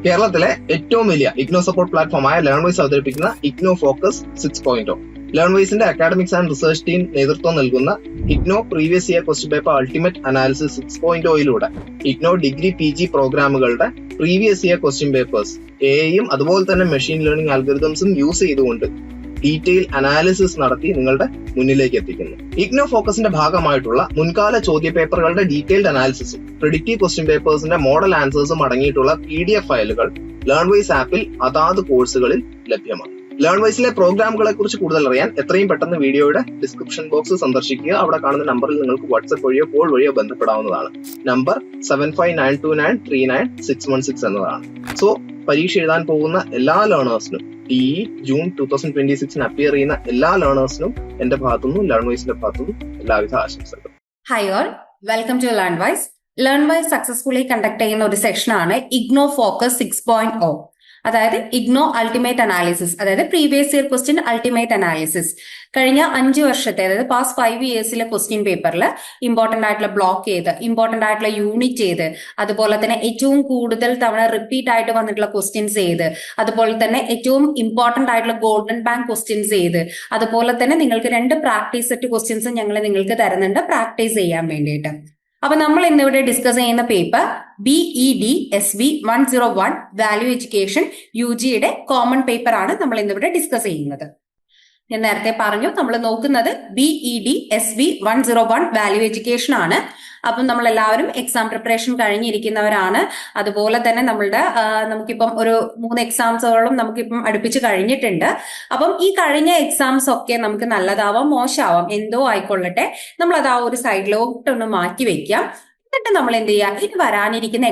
കേരളത്തിലെ ഏറ്റവും വലിയ ഇഗ്നോ സപ്പോർട്ട് പ്ലാറ്റ്ഫോമായ ലേൺവൈസ് അവതരിപ്പിക്കുന്ന ഇഗ്നോ ഫോക്കസ് 6.0. ലേൺവൈസിന്റെ അക്കാഡമിക്സ് ആൻഡ് റിസർച്ച് ടീം നേതൃത്വം നൽകുന്ന IGNOU previous year question paper ultimate analysis 6.0യിലൂടെ ഇഗ്നോ ഡിഗ്രി PG പ്രോഗ്രാമുകളുടെ പ്രീവിയസ് ഇയർ ക്വസ്റ്റ്യൻ പേപ്പേഴ്സ് എയും അതുപോലെ തന്നെ മെഷീൻ ലേണിംഗ് അൽഗോരിതംസും യൂസ് ചെയ്തുകൊണ്ട് ഡീറ്റെയിൽ അനാലിസിസ് നടത്തി നിങ്ങളുടെ മുന്നിലേക്ക് എത്തിക്കുന്നു. ഇഗ്നോ ഫോക്കസിന്റെ ഭാഗമായിട്ടുള്ള മുൻകാല ചോദ്യ പേപ്പറുകളുടെ ഡീറ്റെയിൽഡ് അനാലിസിസും പ്രിഡിക്റ്റീവ് ക്വസ്റ്റ്യൻ പേപ്പേഴ്സിന്റെ മോഡൽ ആൻസേഴ്സും അടങ്ങിയിട്ടുള്ള PDF ഫയലുകൾ ലേൺവൈസ് ആപ്പിൽ അതാത് കോഴ്സുകളിൽ ലഭ്യമാണ്. ലേൺവൈസിലെ പ്രോഗ്രാമുകളെ കുറിച്ച് കൂടുതൽ അറിയാൻ എത്രയും പെട്ടെന്ന് വീഡിയോയുടെ ഡിസ്ക്രിപ്ഷൻ ബോക്സ് സന്ദർശിക്കുക. അവിടെ കാണുന്ന നമ്പറിൽ നിങ്ങൾക്ക് വാട്സ്ആപ്പ് വഴിയോ കോൾ വഴിയോ ബന്ധപ്പെടാവുന്നതാണ്. നമ്പർ 7592939616 എന്നതാണ്. സോ പരീക്ഷ എഴുതാൻ പോകുന്ന എല്ലാ ലേണേഴ്സിനും ജൂൺ 2026 അപ്പിയർ ചെയ്യുന്ന എല്ലാ ലേണേഴ്സിനും എന്റെ ഭാഗത്തുനിന്നും ലേൺവൈസിന്റെ ഭാഗത്തുനിന്നും എല്ലാവിധ ആശംസകളും. Hi all, welcome to Learnwise. Learnwise successfully conduct ചെയ്യുന്ന ഒരു സെക്ഷനാണ് ഇഗ്നോ ഫോക്കസ് 6.0. അതായത് ഇഗ്നോ അൾട്ടിമേറ്റ് അനാലിസിസ്, അതായത് previous year question ultimate analysis. കഴിഞ്ഞ 5 വർഷത്തെ, അതായത് പാസ്റ്റ് 5 ഇയേഴ്സിലെ ക്വസ്റ്റ്യൻ പേപ്പറിൽ ഇമ്പോർട്ടന്റ് ആയിട്ടുള്ള ബ്ലോക്ക് ചെയ്ത്, ഇമ്പോർട്ടന്റ് ആയിട്ടുള്ള യൂണിറ്റ് ചെയ്ത്, അതുപോലെ തന്നെ ഏറ്റവും കൂടുതൽ തവണ റിപ്പീറ്റ് ആയിട്ട് വന്നിട്ടുള്ള ക്വസ്റ്റ്യൻസ് ചെയ്ത്, അതുപോലെ തന്നെ ഏറ്റവും ഇമ്പോർട്ടന്റ് ആയിട്ടുള്ള ഗോൾഡൻ ബാങ്ക് ക്വസ്റ്റ്യൻസ് ചെയ്ത്, അതുപോലെ തന്നെ നിങ്ങൾക്ക് 2 പ്രാക്ടീസ് സെറ്റ് ക്വസ്റ്റ്യൻസ് ഞങ്ങൾ നിങ്ങൾക്ക് തരുന്നുണ്ട് പ്രാക്ടീസ് ചെയ്യാൻ വേണ്ടിയിട്ട്. അപ്പൊ നമ്മൾ ഇന്നിവിടെ ഡിസ്കസ് ചെയ്യുന്ന paper BED SV 101 value education UGയുടെ കോമൺ പേപ്പർ ആണ് നമ്മൾ ഇന്നിവിടെ ഡിസ്കസ് ചെയ്യുന്നത്. ഞാൻ നേരത്തെ പറഞ്ഞു, നമ്മൾ നോക്കുന്നത് BED SV 101 വാല്യൂ എഡ്യൂക്കേഷൻ ആണ്. അപ്പം നമ്മൾ എല്ലാവരും എക്സാം പ്രിപ്പറേഷൻ കഴിഞ്ഞിരിക്കുന്നവരാണ്. അതുപോലെ തന്നെ നമുക്കിപ്പം ഒരു 3 എക്സാംസോളം നമുക്കിപ്പം അടുപ്പിച്ച് കഴിഞ്ഞിട്ടുണ്ട്. അപ്പം ഈ കഴിഞ്ഞ എക്സാംസ് ഒക്കെ നമുക്ക് നല്ലതാവാം മോശമാവാം, എന്തോ ആയിക്കൊള്ളട്ടെ, നമ്മളത് ആ ഒരു സൈഡിലോട്ടൊന്ന് മാറ്റി വെക്കാം. എന്നിട്ട് നമ്മൾ എന്ത് ചെയ്യുക, ഇനി വരാനിരിക്കുന്ന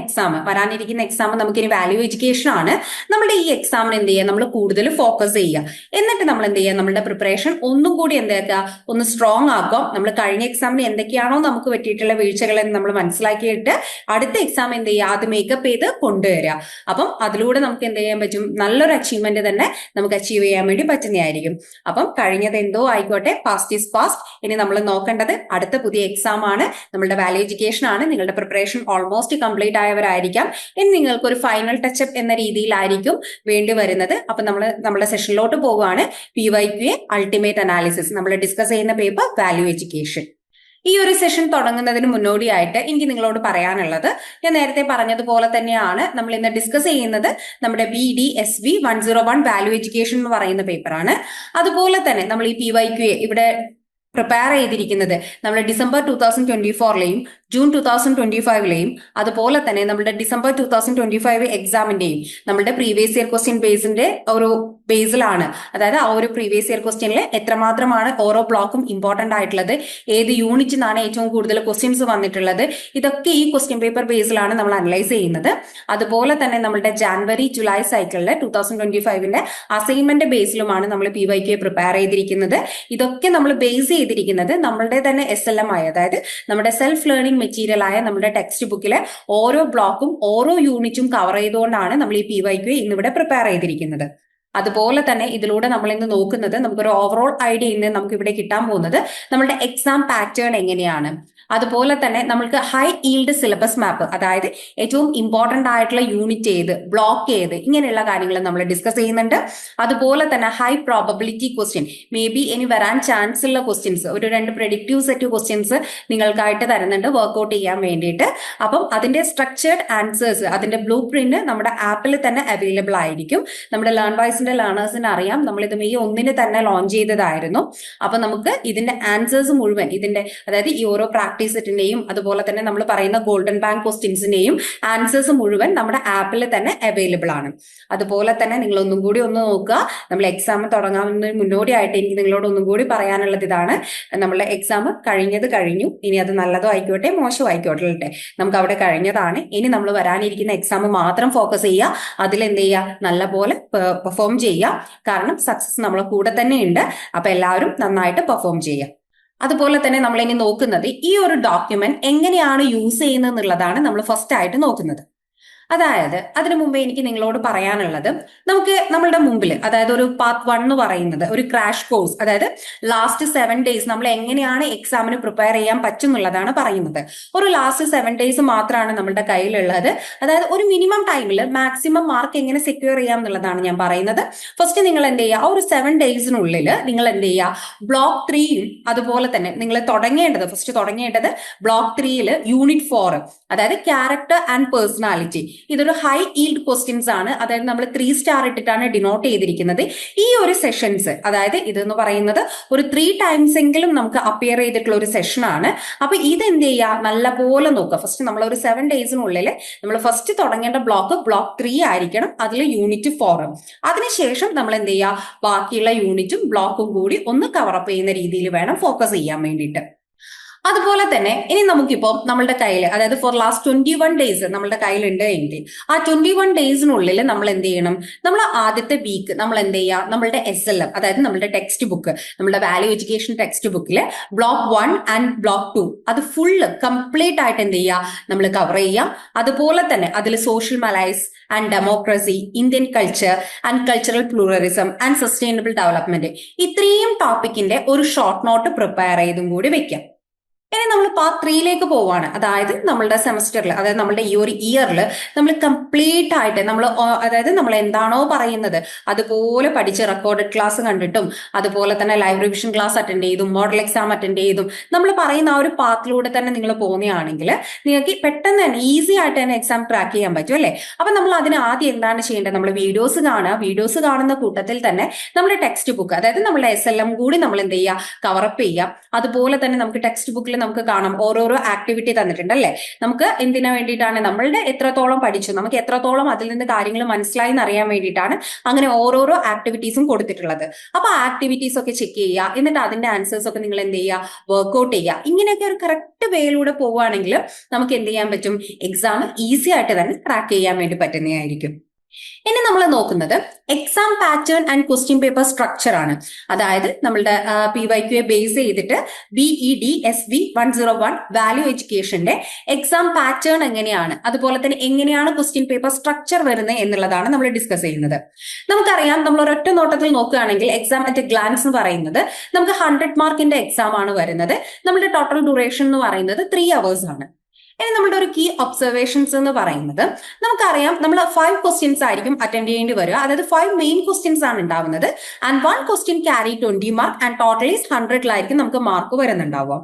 എക്സാം നമുക്കിനി വാല്യൂ എഡ്യൂക്കേഷൻ ആണ്. നമ്മുടെ ഈ എക്സാമിന് എന്ത് ചെയ്യുക, നമ്മൾ കൂടുതൽ ഫോക്കസ് ചെയ്യുക. എന്നിട്ട് നമ്മൾ എന്ത് ചെയ്യുക, നമ്മുടെ പ്രിപ്പറേഷൻ ഒന്നും കൂടി എന്താക്കുക, ഒന്ന് സ്ട്രോങ് ആക്കാം. നമ്മൾ കഴിഞ്ഞ എക്സാമിന് എന്തൊക്കെയാണോ നമുക്ക് പറ്റിയിട്ടുള്ള വീഴ്ചകളെന്ന് നമ്മൾ മനസ്സിലാക്കിയിട്ട് അടുത്ത എക്സാം എന്ത് ചെയ്യുക, അത് മേക്കപ്പ് ചെയ്ത് കൊണ്ടുവരിക. അപ്പം അതിലൂടെ നമുക്ക് എന്ത് ചെയ്യാൻ പറ്റും, നല്ലൊരു അച്ചീവ്മെന്റ് തന്നെ നമുക്ക് അച്ചീവ് ചെയ്യാൻ വേണ്ടി പറ്റുന്നതായിരിക്കും. അപ്പം കഴിഞ്ഞത് എന്തോ ആയിക്കോട്ടെ, പാസ്റ്റ് ഈസ് പാസ്റ്റ്. ഇനി നമ്മൾ നോക്കേണ്ടത് അടുത്ത പുതിയ എക്സാം ആണ്, നമ്മളുടെ വാല്യൂ എഡ്യൂക്കേഷൻ ആണ്. നിങ്ങളുടെ പ്രിപ്പറേഷൻ ഓൾമോസ്റ്റ് കംപ്ലീറ്റ് ആയവരായിരിക്കാം. ഇനി നിങ്ങൾക്ക് ഒരു ഫൈനൽ ടച്ചപ്പ് എന്ന രീതിയിലായിരിക്കും വേണ്ടി വരുന്നത്. അപ്പൊ നമ്മുടെ സെഷനിലോട്ട് പോവുകയാണ്. PYQA അൾട്ടിമേറ്റ് അനാലിസിസ്, നമ്മൾ ഡിസ്കസ് ചെയ്യുന്ന പേപ്പർ വാല്യൂ എഡ്യൂക്കേഷൻ. ഈ ഒരു സെഷൻ തുടങ്ങുന്നതിന് മുന്നോടിയായിട്ട് എനിക്ക് നിങ്ങളോട് പറയാനുള്ളത്, ഞാൻ നേരത്തെ പറഞ്ഞതുപോലെ തന്നെയാണ്, നമ്മൾ ഇന്ന് ഡിസ്കസ് ചെയ്യുന്നത് നമ്മുടെ BED SV 101 വാല്യൂ എഡ്യൂക്കേഷൻ എന്ന് പറയുന്ന പേപ്പറാണ്. അതുപോലെ തന്നെ നമ്മൾ ഈ PYQA ഇവിടെ പ്രിപ്പയർ ചെയ്തിരിക്കുന്നത് നമ്മൾ ഡിസംബർ 2024ലെയും ജൂൺ 2025ലെയും അതുപോലെ തന്നെ നമ്മുടെ ഡിസംബർ 2025 എക്സാമിന്റെയും നമ്മുടെ പ്രീവിയസ് ഇയർ ക്വസ്റ്റ്യൻ ബേസിന്റെ ഒരു ബേസിലാണ്. അതായത് ആ ഒരു പ്രീവിയസ് ഇയർ ക്വസ്റ്റ്യനിൽ എത്രമാത്രമാണ് ഓരോ ബ്ലോക്കും ഇമ്പോർട്ടന്റ് ആയിട്ടുള്ളത്, ഏത് യൂണിറ്റിൽ നിന്നാണ് ഏറ്റവും കൂടുതൽ ക്വസ്റ്റ്യൻസ് വന്നിട്ടുള്ളത്, ഇതൊക്കെ ഈ ക്വസ്റ്റ്യൻ പേപ്പർ ബേസിലാണ് നമ്മൾ അനലൈസ് ചെയ്യുന്നത്. അതുപോലെ തന്നെ നമ്മുടെ ജാനുവരി ജൂലൈ സൈക്കിളിലെ 2025ന്റെ അസൈൻമെന്റ് ബേസിലുമാണ് നമ്മൾ PYQA പ്രിപ്പയർ ചെയ്തിരിക്കുന്നത്. ഇതൊക്കെ നമ്മൾ ബേസ് ചെയ്തിരിക്കുന്നത് നമ്മളുടെ തന്നെ SLM ആയ, അതായത് നമ്മുടെ സെൽഫ് ലേണിംഗ് മെറ്റീരിയൽ ആയ നമ്മുടെ ടെക്സ്റ്റ് ബുക്കിലെ ഓരോ ബ്ലോക്കും ഓരോ യൂണിറ്റും കവർ ചെയ്തുകൊണ്ടാണ് നമ്മൾ ഈ PYQA ഇന്നിവിടെ പ്രിപ്പയർ ചെയ്തിരിക്കുന്നത്. അതുപോലെ തന്നെ ഇതിലൂടെ നമ്മൾ ഇന്ന് നോക്കുന്നത്, നമുക്കൊരു ഓവറോൾ ഐഡിയ ഇന്ന് നമുക്ക് ഇവിടെ കിട്ടാൻ പോകുന്നത് നമ്മുടെ എക്സാം പാറ്റേൺ എങ്ങനെയാണ്. അതുപോലെ തന്നെ നമ്മൾക്ക് ഹൈ ഈൽഡ് സിലബസ് മാപ്പ്, അതായത് ഏറ്റവും ഇമ്പോർട്ടന്റ് ആയിട്ടുള്ള യൂണിറ്റ് ഏത്, ബ്ലോക്ക് ഏത്, ഇങ്ങനെയുള്ള കാര്യങ്ങൾ നമ്മൾ ഡിസ്കസ് ചെയ്യുന്നുണ്ട്. അതുപോലെ തന്നെ high probability question, may be ഇനി വരാൻ ചാൻസ് ഉള്ള ക്വസ്റ്റ്യൻസ്, ഒരു 2 പ്രെഡിക്റ്റീവ് സെറ്റ് ക്വസ്റ്റ്യൻസ് നിങ്ങൾക്കായിട്ട് തരുന്നുണ്ട് വർക്ക്ഔട്ട് ചെയ്യാൻ വേണ്ടിയിട്ട്. അപ്പം അതിന്റെ സ്ട്രക്ചേർഡ് ആൻസേഴ്സ്, അതിന്റെ ബ്ലൂ പ്രിന്റ് നമ്മുടെ ആപ്പിൽ തന്നെ അവൈലബിൾ ആയിരിക്കും. നമ്മുടെ ലേൺവൈസിന്റെ ലേണേഴ്സിന് അറിയാം, നമ്മൾ ഇത് മെയ് 1 തന്നെ ലോഞ്ച് ചെയ്തതായിരുന്നു. അപ്പൊ നമുക്ക് ഇതിന്റെ ആൻസേഴ്സ് മുഴുവൻ, ഇതിന്റെ അതായത് ഈ ഓരോ പ്രാക്ടീസ് സെറ്റിന്റെയും അതുപോലെ തന്നെ നമ്മൾ പറയുന്ന ഗോൾഡൻ ബാങ്ക് ക്വസ്റ്റ്യൻസിന്റെയും ആൻസേഴ്സ് മുഴുവൻ നമ്മുടെ ആപ്പിൽ തന്നെ അവൈലബിൾ ആണ്. അതുപോലെ തന്നെ നിങ്ങൾ ഒന്നും കൂടി ഒന്ന് നോക്കുക, നമ്മൾ എക്സാം തുടങ്ങാവുന്നതിന് മുന്നോടിയായിട്ട് എനിക്ക് നിങ്ങളോട് ഒന്നും കൂടി പറയാനുള്ളത് ഇതാണ്, നമ്മളെ എക്സാം കഴിഞ്ഞു. ഇനി അത് നല്ലതോ ആയിക്കോട്ടെ മോശമോ ആയിക്കോട്ടെ, നമുക്ക് അവിടെ കഴിഞ്ഞതാണ്. ഇനി നമ്മൾ വരാനിരിക്കുന്ന എക്സാം മാത്രം ഫോക്കസ് ചെയ്യുക, അതിലെന്ത് ചെയ്യുക, നല്ലപോലെ പെർഫോം ചെയ്യുക. കാരണം സക്സസ് നമ്മളെ കൂടെ തന്നെ ഉണ്ട്. അപ്പൊ എല്ലാവരും നന്നായിട്ട് പെർഫോം ചെയ്യുക. അതുപോലെ തന്നെ നമ്മൾ ഇനി നോക്കുന്നത് ഈ ഒരു ഡോക്യുമെന്റ് എങ്ങനെയാണ് യൂസ് ചെയ്യുന്നത് എന്നുള്ളതാണ് നമ്മൾ ഫസ്റ്റ് ആയിട്ട് നോക്കുന്നത്. അതായത് അതിനു മുമ്പേ എനിക്ക് നിങ്ങളോട് പറയാനുള്ളത്, നമുക്ക് നമ്മളുടെ മുമ്പിൽ അതായത് ഒരു പാർട്ട് 1 എന്ന് പറയുന്നത് ഒരു ക്രാഷ് കോഴ്സ്, അതായത് ലാസ്റ്റ് 7 ഡേയ്സ് നമ്മൾ എങ്ങനെയാണ് എക്സാമിന് പ്രിപ്പയർ ചെയ്യാൻ പറ്റും എന്നുള്ളതാണ് പറയുന്നത്. ഒരു ലാസ്റ്റ് 7 ഡേയ്സ് മാത്രമാണ് നമ്മളുടെ കയ്യിലുള്ളത്. അതായത് ഒരു മിനിമം ടൈമിൽ മാക്സിമം മാർക്ക് എങ്ങനെ സെക്യൂർ ചെയ്യാം എന്നുള്ളതാണ് ഞാൻ പറയുന്നത്. ഫസ്റ്റ് നിങ്ങൾ എന്ത് ചെയ്യുക, ഒരു 7 ഡേയ്സിനുള്ളിൽ നിങ്ങൾ എന്ത് ചെയ്യുക, ബ്ലോക്ക് 3യും അതുപോലെ തന്നെ നിങ്ങൾ ഫസ്റ്റ് തുടങ്ങേണ്ടത് ബ്ലോക്ക് 3യിൽ യൂണിറ്റ് 4, അതായത് ക്യാരക്ടർ ആൻഡ് പേഴ്സണാലിറ്റി. ഇതൊരു ഹൈ ഈൽഡ് ക്വസ്റ്റ്യൻസ് ആണ്. അതായത് നമ്മൾ 3 സ്റ്റാർ ഇട്ടിട്ടാണ് ഡിനോട്ട് ചെയ്തിരിക്കുന്നത്. ഈ ഒരു സെഷൻസ്, അതായത് ഇതെന്ന് പറയുന്നത് ഒരു 3 ടൈംസ് എങ്കിലും നമുക്ക് അപ്പിയർ ചെയ്തിട്ടുള്ള ഒരു സെഷൻ ആണ്. അപ്പൊ ഇത് എന്ത് ചെയ്യുക, നല്ല പോലെ നോക്കുക. ഫസ്റ്റ് നമ്മൾ ഒരു 7 ഡേയ്സിനുള്ളിൽ നമ്മൾ ഫസ്റ്റ് തുടങ്ങേണ്ട ബ്ലോക്ക് 3 ആയിരിക്കണം, അതിൽ യൂണിറ്റ് 4. അതിനുശേഷം നമ്മൾ എന്ത് ചെയ്യുക, ബാക്കിയുള്ള യൂണിറ്റും ബ്ലോക്കും കൂടി ഒന്ന് കവറപ്പ് ചെയ്യുന്ന രീതിയിൽ വേണം ഫോക്കസ് ചെയ്യാൻ വേണ്ടിയിട്ട്. അതുപോലെ തന്നെ ഇനി നമുക്കിപ്പോ നമ്മളുടെ കയ്യിൽ, അതായത് ഫോർ ലാസ്റ്റ് 21 ഡേയ്സ് നമ്മളുടെ കയ്യിലുണ്ട് എങ്കിൽ ആ 21 ഡേയ്സിനുള്ളിൽ നമ്മൾ എന്ത് ചെയ്യണം, നമ്മൾ ആദ്യത്തെ വീക്ക് നമ്മൾ എന്ത് ചെയ്യുക, നമ്മളുടെ SLM, അതായത് നമ്മളുടെ ടെക്സ്റ്റ് ബുക്ക്, നമ്മുടെ വാല്യൂ എഡ്യൂക്കേഷൻ ടെക്സ്റ്റ് ബുക്കില് ബ്ലോക്ക് 1 ആൻഡ് ബ്ലോക്ക് 2 അത് ഫുള്ള് കംപ്ലീറ്റ് ആയിട്ട് എന്ത് ചെയ്യുക, നമ്മൾ കവർ ചെയ്യാം. അതുപോലെ തന്നെ അതിൽ social malaise and democracy, Indian culture and cultural pluralism and sustainable development, ഇത്രയും ടോപ്പിക്കിന്റെ ഒരു ഷോർട്ട് നോട്ട് പ്രിപ്പയർ ചെയ്തും കൂടി വെക്കാം. ഇനി നമ്മൾ പാർട്ട് 3യിലേക്ക് പോവാണ്. അതായത് നമ്മളുടെ സെമസ്റ്ററിൽ, അതായത് നമ്മളുടെ ഈ ഒരു ഇയറിൽ നമ്മൾ കംപ്ലീറ്റ് ആയിട്ട് അതായത് നമ്മൾ എന്താണോ പറയുന്നത് അതുപോലെ പഠിച്ച് റെക്കോർഡഡ് ക്ലാസ് കണ്ടിട്ടും അതുപോലെ തന്നെ ലൈവ് റിവിഷൻ ക്ലാസ് അറ്റൻഡ് ചെയ്തും മോഡൽ എക്സാം അറ്റൻഡ് ചെയ്തും നമ്മൾ പറയുന്ന ആ ഒരു പാത്തിലൂടെ തന്നെ നിങ്ങൾ പോകുന്നതാണെങ്കിൽ നിങ്ങൾക്ക് പെട്ടെന്ന് തന്നെ ഈസി ആയിട്ട് തന്നെ എക്സാം ട്രാക്ക് ചെയ്യാൻ പറ്റും അല്ലേ. അപ്പൊ നമ്മൾ അതിന് ആദ്യം എന്താണ് ചെയ്യേണ്ടത്, നമ്മൾ വീഡിയോസ് കാണുക. വീഡിയോസ് കാണുന്ന കൂട്ടത്തിൽ തന്നെ നമ്മുടെ ടെക്സ്റ്റ് ബുക്ക്, അതായത് നമ്മുടെ SLM കൂടി നമ്മൾ എന്ത് ചെയ്യുക, കവറപ്പ് ചെയ്യുക. അതുപോലെ തന്നെ നമുക്ക് ടെക്സ്റ്റ് ബുക്കിൽ നമുക്ക് കാണാം ഓരോരോ ആക്ടിവിറ്റി തന്നിട്ടുണ്ട് അല്ലെ. നമുക്ക് എന്തിനു വേണ്ടിയിട്ടാണ്, നമ്മളുടെ എത്രത്തോളം പഠിച്ചു, നമുക്ക് എത്രത്തോളം അതിൽ നിന്ന് കാര്യങ്ങൾ മനസ്സിലായി എന്നറിയാൻ വേണ്ടിയിട്ടാണ് അങ്ങനെ ഓരോരോ ആക്ടിവിറ്റീസും കൊടുത്തിട്ടുള്ളത്. അപ്പൊ ആക്ടിവിറ്റീസ് ഒക്കെ ചെക്ക് ചെയ്യുക, എന്നിട്ട് അതിന്റെ ആൻസേഴ്സ് ഒക്കെ നിങ്ങൾ എന്ത് ചെയ്യുക, വർക്ക്ഔട്ട് ചെയ്യുക. ഇങ്ങനെയൊക്കെ ഒരു കറക്റ്റ് വേയിലൂടെ പോവുകയാണെങ്കിൽ നമുക്ക് എന്ത് ചെയ്യാൻ പറ്റും, എക്സാം ഈസി ആയിട്ട് തന്നെ ട്രാക്ക് ചെയ്യാൻ വേണ്ടി പറ്റുന്നതായിരിക്കും. ഇനി നമ്മൾ നോക്കുന്നത് exam pattern and question paper structure ആണ്. അതായത് നമ്മളുടെ PYQ ബേസ് ചെയ്തിട്ട് BEDSB 101 വാല്യൂ എഡ്യൂക്കേഷന്റെ എക്സാം പാറ്റേൺ എങ്ങനെയാണ്, അതുപോലെ തന്നെ എങ്ങനെയാണ് ക്വസ്റ്റ്യൻ പേപ്പർ സ്ട്രക്ചർ വരുന്നത് എന്നുള്ളതാണ് നമ്മൾ ഡിസ്കസ് ചെയ്യുന്നത്. നമുക്കറിയാം, നമ്മൾ ഒരൊറ്റ നോട്ടത്തിൽ നോക്കുകയാണെങ്കിൽ എക്സാം അറ്റ് എ ഗ്ലാൻസ് എന്ന് പറയുന്നത് നമുക്ക് 100 മാർക്കിന്റെ എക്സാം ആണ് വരുന്നത്. നമ്മുടെ ടോട്ടൽ ഡ്യൂറേഷൻ എന്ന് പറയുന്നത് 3 hours ആണ്. ഇനി നമ്മുടെ ഒരു കീ ഒബ്സർവേഷൻസ് എന്ന് പറയുന്നത്, നമുക്കറിയാം നമ്മൾ 5 ക്വസ്റ്റ്യൻസ് ആയിരിക്കും അറ്റൻഡ് ചെയ്യേണ്ടി വരിക. അതായത് 5 മെയിൻ ക്വസ്റ്റ്യൻസ് ആണ് ഉണ്ടാവുന്നത്. And 1 question carry 20 mark and totally 100ലായിരിക്കും നമുക്ക് മാർക്ക് വരുന്നുണ്ടാവുക.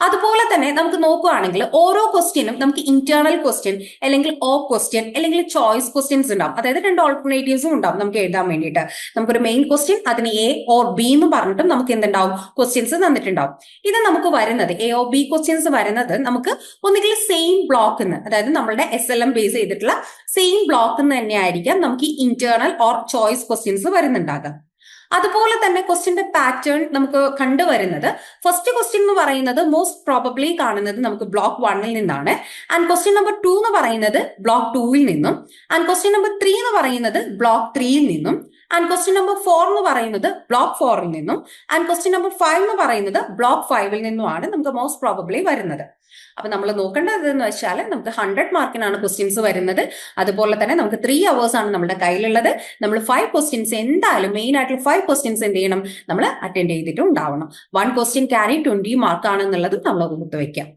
അതുപോലെ തന്നെ നമുക്ക് നോക്കുകയാണെങ്കിൽ ഓരോ ക്വസ്റ്റ്യനും നമുക്ക് ഇന്റേണൽ ക്വസ്റ്റ്യൻ അല്ലെങ്കിൽ ക്വസ്റ്റ്യൻ അല്ലെങ്കിൽ ചോയ്സ് ക്വസ്റ്റ്യൻസ് ഉണ്ടാവും. അതായത് 2 ഓൾട്ടർനേറ്റീവ്സും ഉണ്ടാവും നമുക്ക് എഴുതാൻ വേണ്ടിയിട്ട്. നമുക്കൊരു മെയിൻ ക്വസ്റ്റ്യൻ, അതിന് A or B എന്ന് പറഞ്ഞിട്ടും നമുക്ക് എന്തുണ്ടാവും, ക്വസ്റ്റ്യൻസ് തന്നിട്ടുണ്ടാവും. ഇത് നമുക്ക് വരുന്നത് A or B ക്വസ്റ്റ്യൻസ് വരുന്നത് നമുക്ക് ഒന്നുകിൽ സെയിം ബ്ലോക്ക് എന്ന്, അതായത് നമ്മുടെ SLM ബേസ് ചെയ്തിട്ടുള്ള സെയിം ബ്ലോക്ക് എന്ന് തന്നെയായിരിക്കാം നമുക്ക് ഇന്റേണൽ ഓർ ചോയ്സ് ക്വസ്റ്റ്യൻസ് വരുന്നുണ്ടാകുക. അതുപോലെ തന്നെ ക്വസ്റ്റ്യന്റെ പാറ്റേൺ നമുക്ക് കണ്ടുവരുന്നത്, ഫസ്റ്റ് ക്വസ്റ്റ്യൻ എന്ന് പറയുന്നത് മോസ്റ്റ് പ്രോബബ്ലി കാണുന്നത് നമുക്ക് ബ്ലോക്ക് 1ൽ നിന്നാണ്. ആൻഡ് ക്വസ്റ്റ്യൻ നമ്പർ 2 എന്ന് പറയുന്നത് ബ്ലോക്ക് 2ൽ നിന്നും. ആൻഡ് ക്വസ്റ്റ്യൻ നമ്പർ 3 എന്ന് പറയുന്നത് ബ്ലോക്ക് 3ൽ നിന്നും. ആൻഡ് ക്വസ്റ്റ്യൻ നമ്പർ 4 എന്ന് പറയുന്നത് ബ്ലോക്ക് 4ൽ നിന്നും. ആൻഡ് ക്വസ്റ്റ്യൻ നമ്പർ 5 എന്ന് പറയുന്നത് ബ്ലോക്ക് 5ൽ നിന്നുമാണ് നമുക്ക് മോസ്റ്റ് പ്രോബബ്ലി വരുന്നത്. അപ്പൊ നമ്മൾ നോക്കേണ്ടത് എന്ന് വെച്ചാൽ നമുക്ക് 100 മാർക്കിനാണ് ക്വസ്റ്റ്യൻസ് വരുന്നത്. അതുപോലെ തന്നെ നമുക്ക് 3 hours ആണ് നമ്മുടെ കയ്യിലുള്ളത്. നമ്മൾ 5 ക്വസ്റ്റ്യൻസ് എന്തായാലും മെയിൻ ആയിട്ടുള്ള 5 ക്വസ്റ്റ്യൻസ് എന്ത് ചെയ്യണം, നമ്മൾ അറ്റൻഡ് ചെയ്തിട്ട് ഉണ്ടാവണം. 1 ക്വസ്റ്റ്യൻ ക്യാരി 20 മാർക്കാണെന്നുള്ളത് നമ്മൾ ഓർത്ത് വെക്കാം.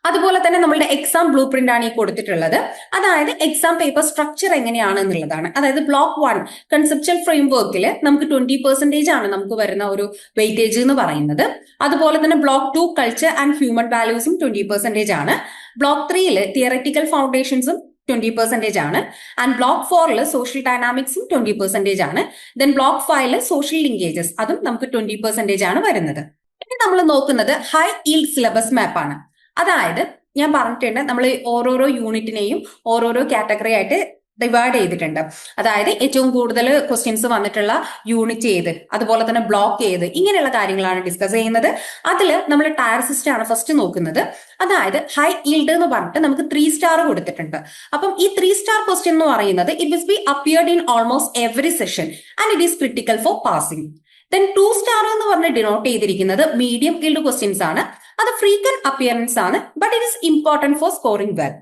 അതുപോലെ തന്നെ നമ്മളുടെ എക്സാം ബ്ലൂ പ്രിന്റ് ആണ് ഈ കൊടുത്തിട്ടുള്ളത്. അതായത് എക്സാം പേപ്പർ സ്ട്രക്ചർ എങ്ങനെയാണ് എന്നുള്ളതാണ്. അതായത് ബ്ലോക്ക് 1 കൺസെപ്ച്വൽ ഫ്രെയിംവർക്കിൽ നമുക്ക് 20% ആണ് നമുക്ക് വരുന്ന ഒരു വെയിറ്റേജ് എന്ന് പറയുന്നത്. അതുപോലെ തന്നെ ബ്ലോക്ക് 2 കൾച്ചർ ആൻഡ് ഹ്യൂമൻ വാല്യൂസും 20% ആണ്. ബ്ലോക്ക് 3യിൽ തിയററ്റിക്കൽ ഫൗണ്ടേഷൻസും 20% ആണ്. ആൻഡ് ബ്ലോക്ക് 4ൽ സോഷ്യൽ ഡൈനാമിക്സും 20% ആണ്. ദെൻ ബ്ലോക്ക് 5ൽ സോഷ്യൽ ലിങ്കേജസ്, അതും നമുക്ക് 20% ആണ് വരുന്നത്. ഇനി നമ്മൾ നോക്കുന്നത് ഹൈ ഈൽഡ് സിലബസ് മാപ്പ് ആണ്. അതായത് ഞാൻ പറഞ്ഞിട്ടുണ്ട്, നമ്മൾ ഓരോരോ യൂണിറ്റിനെയും ഓരോരോ കാറ്റഗറി ആയിട്ട് ഡിവൈഡ് ചെയ്തിട്ടുണ്ട്. അതായത് ഏറ്റവും കൂടുതൽ ക്വസ്റ്റ്യൻസ് വന്നിട്ടുള്ള യൂണിറ്റ് ഏത്, അതുപോലെ തന്നെ ബ്ലോക്ക് ഏത്, ഇങ്ങനെയുള്ള കാര്യങ്ങളാണ് ഡിസ്കസ് ചെയ്യുന്നത്. അതിൽ നമ്മൾ ടയർ സിസ്റ്റം ആണ് ഫസ്റ്റ് നോക്കുന്നത്. അതായത് ഹൈ ഈൽഡ് എന്ന് പറഞ്ഞിട്ട് നമുക്ക് 3 സ്റ്റാർ കൊടുത്തിട്ടുണ്ട്. അപ്പം ഈ 3 സ്റ്റാർ ക്വസ്റ്റ്യൻ എന്ന് പറയുന്നത് it will be appeared in almost every session and it is critical for passing. Then 2 star എന്ന് പറഞ്ഞ് ഡിനോട്ട് ചെയ്തിരിക്കുന്നത് മീഡിയം ഈൽഡ് ക്വസ്റ്റ്യൻസ് ആണ്. അത് ഫ്രീക്വന്റ് അപ്പിയറൻസ് ആണ്, but it is important for scoring well.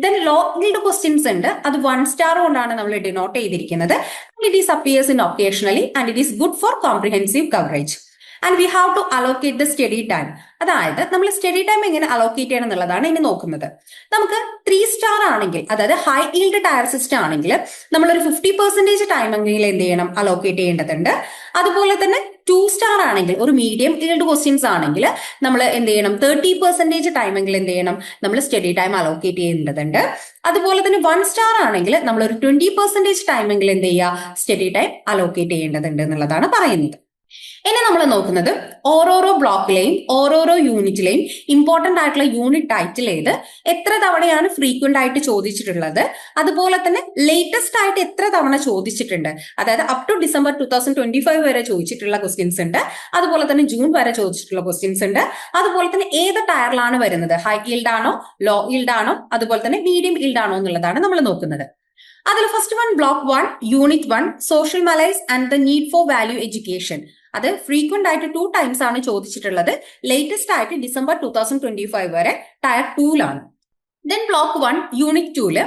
Then low yield questions ഉണ്ട്, അത് 1 star കൊണ്ടാണ് നമ്മൾ ഡിനോട്ട് ചെയ്തിരിക്കുന്നത്. It is appears in occasionally and it is good for comprehensive coverage. And we have to allocate the study time. അതായത് നമ്മൾ study time എങ്ങനെ allocate ചെയ്യണം എന്നുള്ളതാണ് ഇനി നോക്കുന്നത്. നമുക്ക് 3 സ്റ്റാർ ആണെങ്കിൽ, അതായത് ഹൈ ഈൽഡ് ടയർ സിസ്റ്റം ആണെങ്കിൽ നമ്മളൊരു 50% ടൈമെങ്കിലും എന്ത് ചെയ്യണം, അലോക്കേറ്റ് ചെയ്യേണ്ടതുണ്ട്. അതുപോലെ തന്നെ 2 സ്റ്റാർ ആണെങ്കിൽ, ഒരു മീഡിയം ഈൽഡ് ക്വസ്റ്റ്യൻസ് ആണെങ്കിൽ നമ്മൾ എന്ത് ചെയ്യണം, 30% ടൈമെങ്കിലും എന്ത് ചെയ്യണം, നമ്മൾ സ്റ്റഡി ടൈം അലോക്കേറ്റ് ചെയ്യേണ്ടതുണ്ട്. അതുപോലെ തന്നെ 1 സ്റ്റാർ ആണെങ്കിൽ നമ്മളൊരു 20% ടൈമെങ്കിലും എന്ത് ചെയ്യുക, സ്റ്റഡി ടൈം അലോക്കേറ്റ് ചെയ്യേണ്ടതുണ്ട് എന്നുള്ളതാണ് പറയുന്നത്. ഇനി നമ്മൾ നോക്കുന്നത് ഓരോരോ ബ്ലോക്കിലെയും ഓരോരോ യൂണിറ്റിലെയും ഇമ്പോർട്ടന്റ് ആയിട്ടുള്ള യൂണിറ്റ് ടൈറ്റിൽ ചെയ്ത് എത്ര തവണയാണ് ഫ്രീക്വന്റ് ആയിട്ട് ചോദിച്ചിട്ടുള്ളത്, അതുപോലെ തന്നെ ലേറ്റസ്റ്റ് ആയിട്ട് എത്ര തവണ ചോദിച്ചിട്ടുണ്ട്, അതായത് അപ് ടു ഡിസംബർ 2025 വരെ ചോദിച്ചിട്ടുള്ള ക്വസ്റ്റ്യൻസ് ഉണ്ട്, അതുപോലെ തന്നെ ജൂൺ വരെ ചോദിച്ചിട്ടുള്ള ക്വസ്റ്റ്യൻസ് ഉണ്ട്, അതുപോലെ തന്നെ ഏത് ടയറിലാണ് വരുന്നത്, ഹൈ ഈൽഡ് ആണോ ലോ ഈൽഡ് ആണോ അതുപോലെ തന്നെ മീഡിയം ഈൽഡ് ആണോ എന്നുള്ളതാണ് നമ്മൾ നോക്കുന്നത്. അതിൽ first one block 1 unit 1 social malaise and the need for value education. അത് ഫ്രീക്വന്റ് ആയിട്ട് 2 ടൈംസ് ആണ് ചോദിച്ചിട്ടുള്ളത്. ലേറ്റസ്റ്റ് ആയിട്ട് ഡിസംബർ 2025 വരെ ടയർ 2ലാണ്. Then block 1 unit 2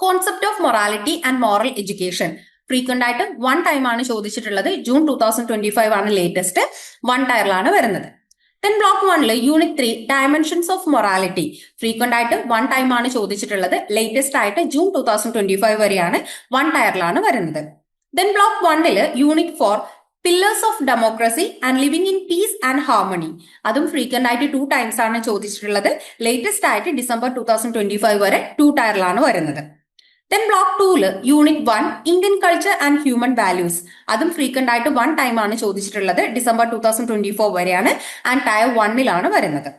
concept of morality and moral education. Frequent ആയിട്ട് 1 ടൈം ആണ് ചോദിച്ചിട്ടുള്ളത്. ജൂൺ 2025 ആണ് ലേറ്റസ്റ്റ്, 1 ടയറിലാണ് വരുന്നത്. Then block 1 unit 3 dimensions of morality. Frequent ആയിട്ട് 1 ടൈം ആണ് ചോദിച്ചിട്ടുള്ളത്. ലേറ്റസ്റ്റ് ആയിട്ട് ജൂൺ 2025 വരെയാണ്, 1 ടയറിലാണ് വരുന്നത്. Then block 1 unit 4 pillars of democracy and living in peace and harmony. അതും ഫ്രീക്വന്റ് ആയിട്ട് 2 ടൈംസ് ആണ് ചോദിച്ചിട്ടുള്ളത്. ലേറ്റസ്റ്റ് ആയിട്ട് ഡിസംബർ 2025 വരെ 2 ടയറിലാണ് വരുന്നത്. Then block 2 unit 1 Indian culture and human values. അതും ഫ്രീക്വന്റ് ആയിട്ട് 1 ടൈം ആണ് ചോദിച്ചിട്ടുള്ളത്. ഡിസംബർ 2024 വരെയാണ് ആൻഡ് ടയർ 1ലാണ് വരുന്നത്.